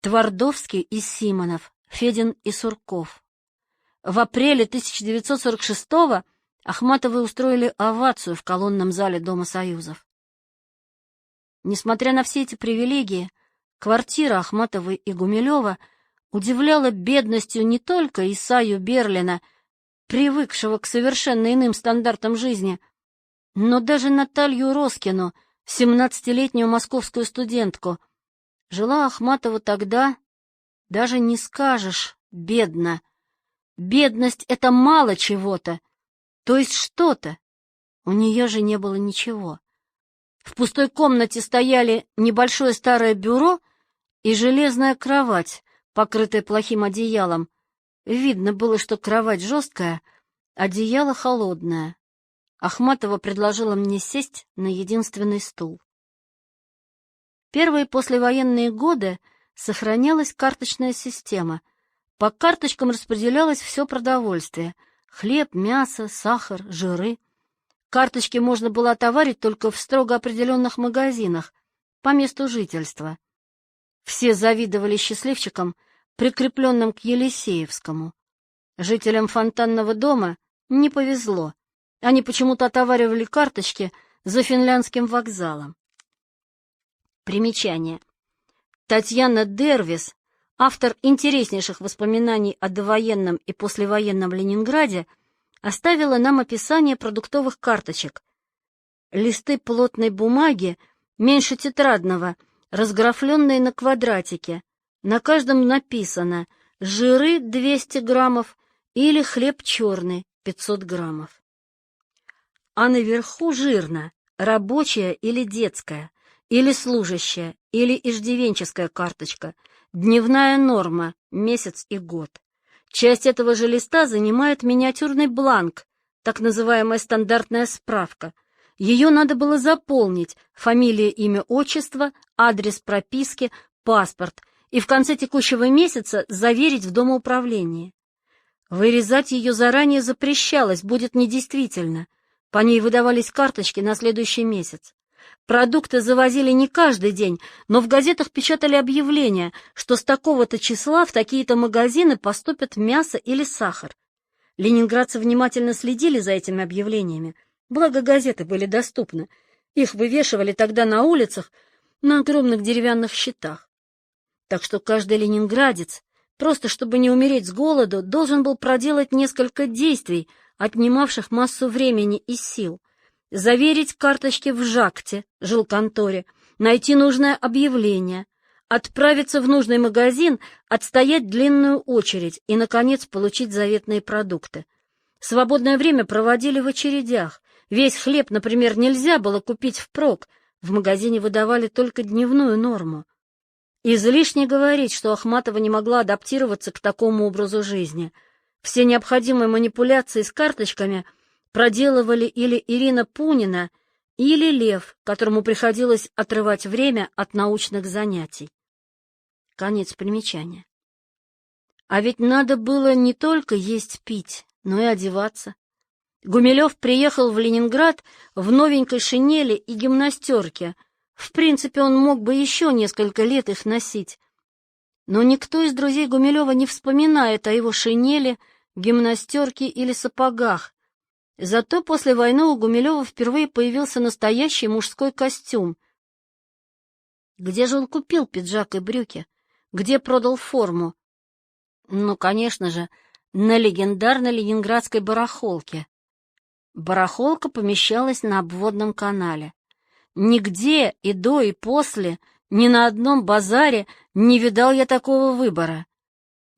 Твардовский и Симонов, Федин и Сурков. В апреле 1946-го Ахматовой устроили овацию в колонном зале Дома Союзов. Несмотря на все эти привилегии, квартира Ахматовой и Гумилева удивляла бедностью не только Исаю Берлина, привыкшего к совершенно иным стандартам жизни, но даже Наталью Роскину, 17-летнюю московскую студентку. Жила Ахматова тогда, даже не скажешь, бедно. Бедность — это мало чего-то, то есть что-то. У нее же не было ничего. В пустой комнате стояли небольшое старое бюро и железная кровать, покрытая плохим одеялом. Видно было, что кровать жесткая, одеяло холодное. Ахматова предложила мне сесть на единственный стул. Первые послевоенные годы сохранялась карточная система. По карточкам распределялось все продовольствие — хлеб, мясо, сахар, жиры. Карточки можно было отоварить только в строго определенных магазинах, по месту жительства. Все завидовали счастливчикам, прикрепленным к Елисеевскому. Жителям Фонтанного дома не повезло. Они почему-то отоваривали карточки за Финляндским вокзалом. Примечание. Татьяна Дервис, автор интереснейших воспоминаний о довоенном и послевоенном Ленинграде, оставила нам описание продуктовых карточек. Листы плотной бумаги, меньше тетрадного, разграфленные на квадратике. На каждом написано «жиры 200 граммов» или «хлеб черный 500 граммов». А наверху жирно «рабочая» или «детская», или «служащая», или «иждивенческая» карточка, дневная норма, месяц и год. Часть этого же листа занимает миниатюрный бланк, так называемая стандартная справка. Ее надо было заполнить: фамилия, имя, отчество, адрес прописки, паспорт, и в конце текущего месяца заверить в домоуправлении. Вырезать ее заранее запрещалось, будет недействительно. По ней выдавались карточки на следующий месяц. Продукты завозили не каждый день, но в газетах печатали объявления, что с такого-то числа в такие-то магазины поступят мясо или сахар. Ленинградцы внимательно следили за этими объявлениями, благо газеты были доступны. Их вывешивали тогда на улицах на огромных деревянных щитах. Так что каждый ленинградец, просто чтобы не умереть с голоду, должен был проделать несколько действий, отнимавших массу времени и сил. Заверить карточки в ЖАКТе, жилконторе, найти нужное объявление, отправиться в нужный магазин, отстоять длинную очередь и, наконец, получить заветные продукты. Свободное время проводили в очередях. Весь хлеб, например, нельзя было купить впрок, в магазине выдавали только дневную норму. Излишне говорить, что Ахматова не могла адаптироваться к такому образу жизни. Все необходимые манипуляции с карточками проделывали или Ирина Пунина, или Лев, которому приходилось отрывать время от научных занятий. Конец примечания. А ведь надо было не только есть-пить, но и одеваться. Гумилев приехал в Ленинград в новенькой шинели и гимнастерке, В принципе, он мог бы еще несколько лет их носить. Но никто из друзей Гумилева не вспоминает о его шинели, гимнастерке или сапогах. Зато после войны у Гумилева впервые появился настоящий мужской костюм. Где же он купил пиджак и брюки? Где продал форму? Ну, конечно же, на легендарной ленинградской барахолке. Барахолка помещалась на обводном канале. Нигде и до, и после, ни на одном базаре не видал я такого выбора.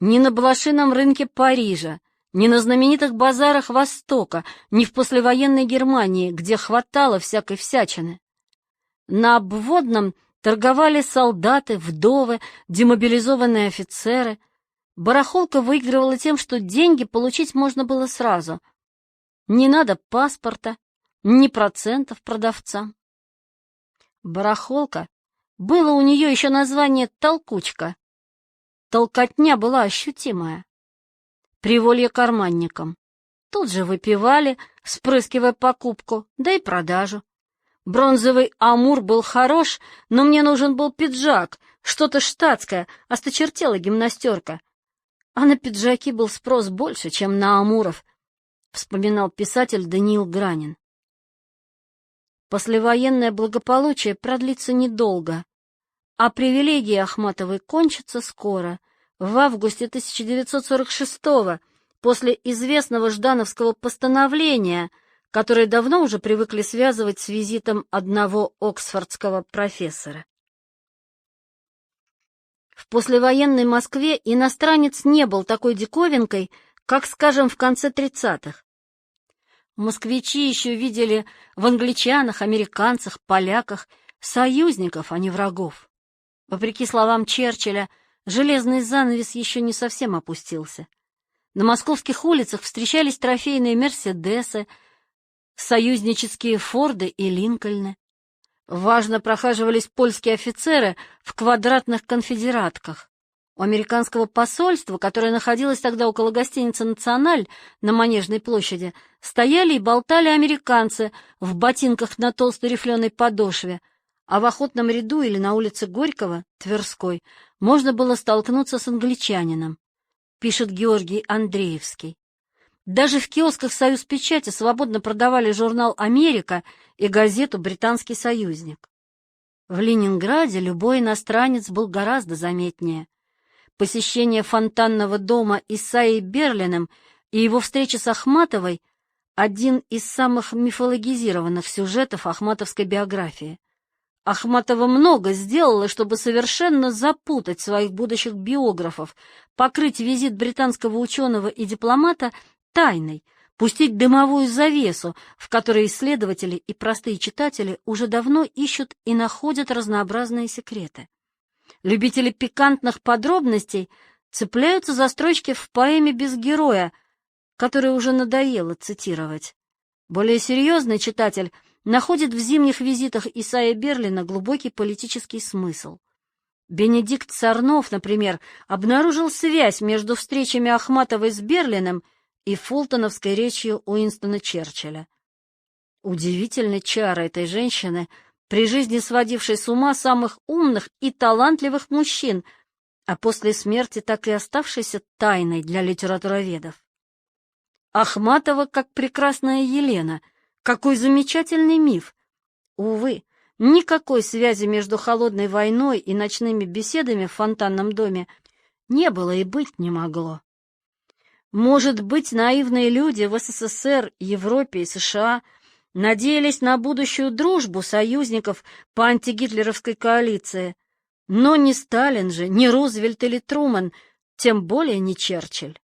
Ни на блошином рынке Парижа, ни на знаменитых базарах Востока, ни в послевоенной Германии, где хватало всякой всячины. На обводном торговали солдаты, вдовы, демобилизованные офицеры. Барахолка выигрывала тем, что деньги получить можно было сразу. Не надо паспорта, ни процентов продавцам. Барахолка, было у нее еще название «толкучка». Толкотня была ощутимая. Приволье карманникам. Тут же выпивали, спрыскивая покупку, да и продажу. Бронзовый амур был хорош, но мне нужен был пиджак, что-то штатское, осточертела гимнастерка. А на пиджаки был спрос больше, чем на амуров, вспоминал писатель Даниил Гранин. Послевоенное благополучие продлится недолго, а привилегии Ахматовой кончатся скоро, в августе 1946-го, после известного ждановского постановления, которое давно уже привыкли связывать с визитом одного оксфордского профессора. В послевоенной Москве иностранец не был такой диковинкой, как, скажем, в конце 30-х. Москвичи еще видели в англичанах, американцах, поляках союзников, а не врагов. Вопреки словам Черчилля, железный занавес еще не совсем опустился. На московских улицах встречались трофейные «Мерседесы», союзнические «Форды» и «Линкольны». Важно прохаживались польские офицеры в квадратных конфедератках. У американского посольства, которое находилось тогда около гостиницы «Националь» на Манежной площади, стояли и болтали американцы в ботинках на толстой рифленой подошве, а в охотном ряду или на улице Горького, Тверской, можно было столкнуться с англичанином, пишет Георгий Андреевский. Даже в киосках «Союзпечати» свободно продавали журнал «Америка» и газету «Британский союзник». В Ленинграде любой иностранец был гораздо заметнее. Посещение фонтанного дома Исаией Берлиным и его встреча с Ахматовой – один из самых мифологизированных сюжетов ахматовской биографии. Ахматова много сделала, чтобы совершенно запутать своих будущих биографов, покрыть визит британского ученого и дипломата тайной, пустить дымовую завесу, в которой исследователи и простые читатели уже давно ищут и находят разнообразные секреты. Любители пикантных подробностей цепляются за строчки в поэме «Без героя», которые уже надоело цитировать. Более серьезный читатель находит в зимних визитах Исаия Берлина глубокий политический смысл. Бенедикт Сарнов, например, обнаружил связь между встречами Ахматовой с Берлиным и фултоновской речью Уинстона Черчилля. Удивительны чары этой женщины, при жизни сводившей с ума самых умных и талантливых мужчин, а после смерти так и оставшейся тайной для литературоведов. Ахматова как прекрасная Елена, какой замечательный миф! Увы, никакой связи между холодной войной и ночными беседами в фонтанном доме не было и быть не могло. Может быть, наивные люди в СССР, Европе и США надеялись на будущую дружбу союзников по антигитлеровской коалиции, но ни Сталин же, ни Рузвельт или Труман, тем более не Черчилль.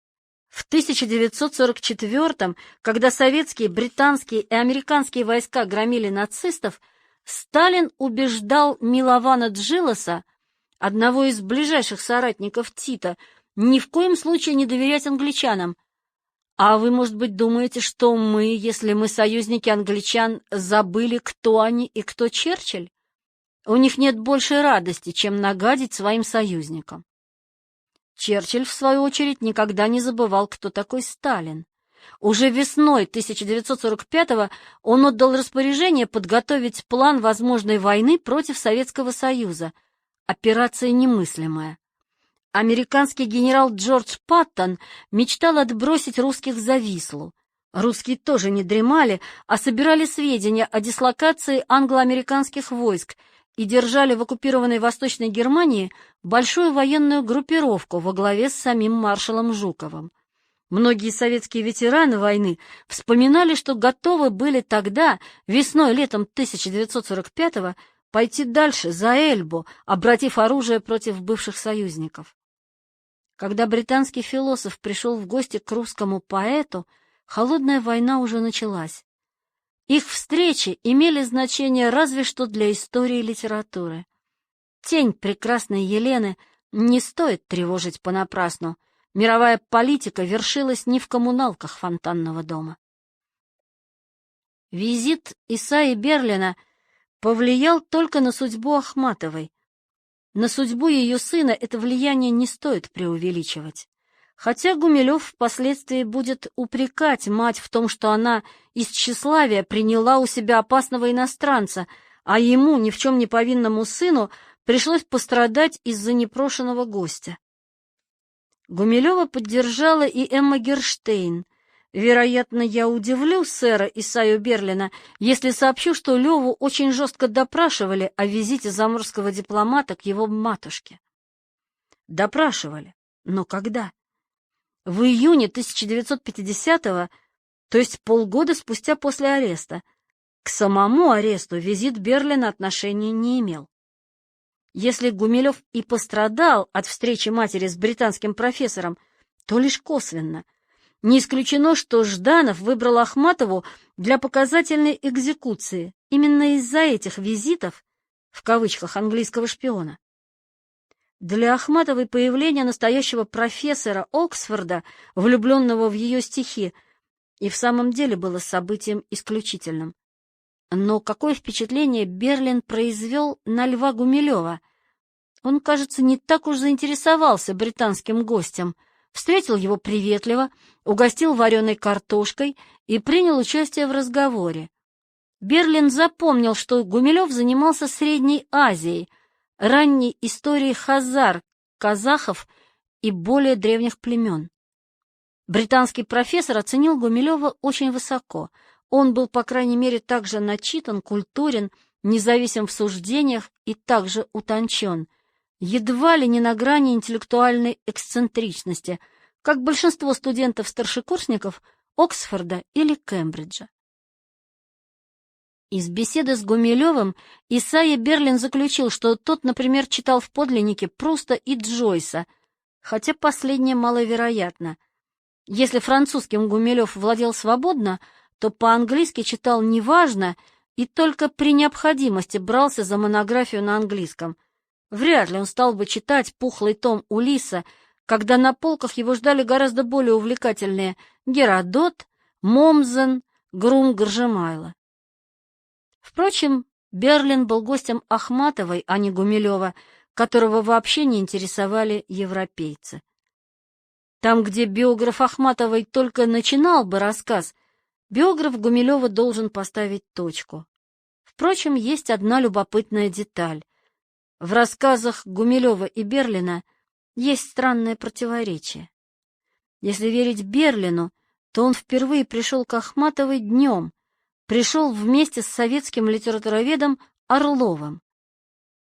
В 1944-м, когда советские, британские и американские войска громили нацистов, Сталин убеждал Милована Джилоса, одного из ближайших соратников Тита, ни в коем случае не доверять англичанам. А вы, может быть, думаете, что мы, если мы союзники англичан, забыли, кто они и кто Черчилль? У них нет большей радости, чем нагадить своим союзникам. Черчилль, в свою очередь, никогда не забывал, кто такой Сталин. Уже весной 1945-го он отдал распоряжение подготовить план возможной войны против Советского Союза. Операция немыслимая. Американский генерал Джордж Паттон мечтал отбросить русских за Вислу. Русские тоже не дремали, а собирали сведения о дислокации англо-американских войск и держали в оккупированной Восточной Германии большую военную группировку во главе с самим маршалом Жуковым. Многие советские ветераны войны вспоминали, что готовы были тогда, весной-летом 1945-го, пойти дальше, за Эльбу, обратив оружие против бывших союзников. Когда британский философ пришел в гости к русскому поэту, холодная война уже началась. Их встречи имели значение разве что для истории и литературы. Тень прекрасной Елены не стоит тревожить понапрасну. Мировая политика вершилась не в коммуналках Фонтанного дома. Визит Исаи Берлина повлиял только на судьбу Ахматовой. На судьбу ее сына это влияние не стоит преувеличивать. Хотя Гумилев впоследствии будет упрекать мать в том, что она из тщеславия приняла у себя опасного иностранца, а ему, ни в чем не повинному сыну, пришлось пострадать из-за непрошенного гостя. Гумилева поддержала и Эмма Герштейн. Вероятно, я удивлю сэра Исаю Берлина, если сообщу, что Леву очень жестко допрашивали о визите заморского дипломата к его матушке. Допрашивали. Но когда? В июне 1950-го, то есть полгода спустя после ареста. К самому аресту визит Берлина отношения не имел. Если Гумилев и пострадал от встречи матери с британским профессором, то лишь косвенно. Не исключено, что Жданов выбрал Ахматову для показательной экзекуции именно из-за этих «визитов» в кавычках английского шпиона. Для Ахматовой появление настоящего профессора Оксфорда, влюбленного в ее стихи, и в самом деле было событием исключительным. Но какое впечатление Берлин произвел на Льва Гумилева? Он, кажется, не так уж заинтересовался британским гостем, встретил его приветливо, угостил вареной картошкой и принял участие в разговоре. Берлин запомнил, что Гумилев занимался Средней Азией, ранней историей хазар, казахов и более древних племен. Британский профессор оценил Гумилева очень высоко. Он был, по крайней мере, также начитан, культурен, независим в суждениях и также утончен, едва ли не на грани интеллектуальной эксцентричности, как большинство студентов-старшекурсников Оксфорда или Кембриджа. Из беседы с Гумилевым Исайя Берлин заключил, что тот, например, читал в подлиннике Пруста и Джойса, хотя последнее маловероятно. Если французским Гумилев владел свободно, то по-английски читал неважно и только при необходимости брался за монографию на английском. Вряд ли он стал бы читать пухлый том Улисса, когда на полках его ждали гораздо более увлекательные Геродот, Момзен, Грум Горжемайло. Впрочем, Берлин был гостем Ахматовой, а не Гумилева, которого вообще не интересовали европейцы. Там, где биограф Ахматовой только начинал бы рассказ, биограф Гумилева должен поставить точку. Впрочем, есть одна любопытная деталь. В рассказах Гумилева и Берлина есть странное противоречие. Если верить Берлину, то он впервые пришел к Ахматовой днем, пришел вместе с советским литературоведом Орловым.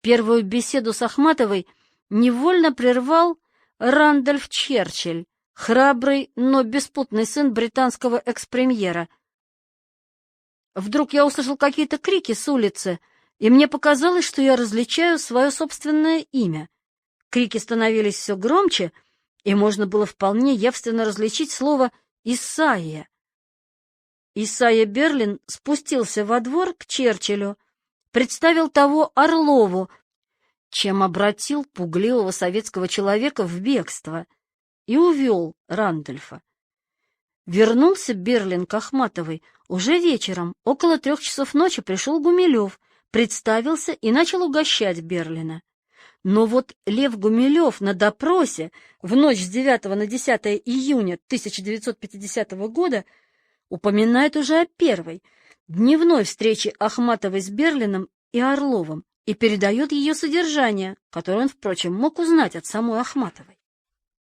Первую беседу с Ахматовой невольно прервал Рандольф Черчилль, храбрый, но беспутный сын британского экс-премьера. Вдруг я услышал какие-то крики с улицы, и мне показалось, что я различаю свое собственное имя. Крики становились все громче, и можно было вполне явственно различить слово «Исайя». Исайя Берлин спустился во двор к Черчиллю, представил того Орлову, чем обратил пугливого советского человека в бегство, и увел Рандольфа. Вернулся Берлин к Ахматовой уже вечером, около 3 часов ночи пришел Гумилев, представился и начал угощать Берлина. Но вот Лев Гумилев на допросе в ночь с 9 на 10 июня 1950 года упоминает уже о первой, дневной встрече Ахматовой с Берлиным и Орловым и передает ее содержание, которое он, впрочем, мог узнать от самой Ахматовой.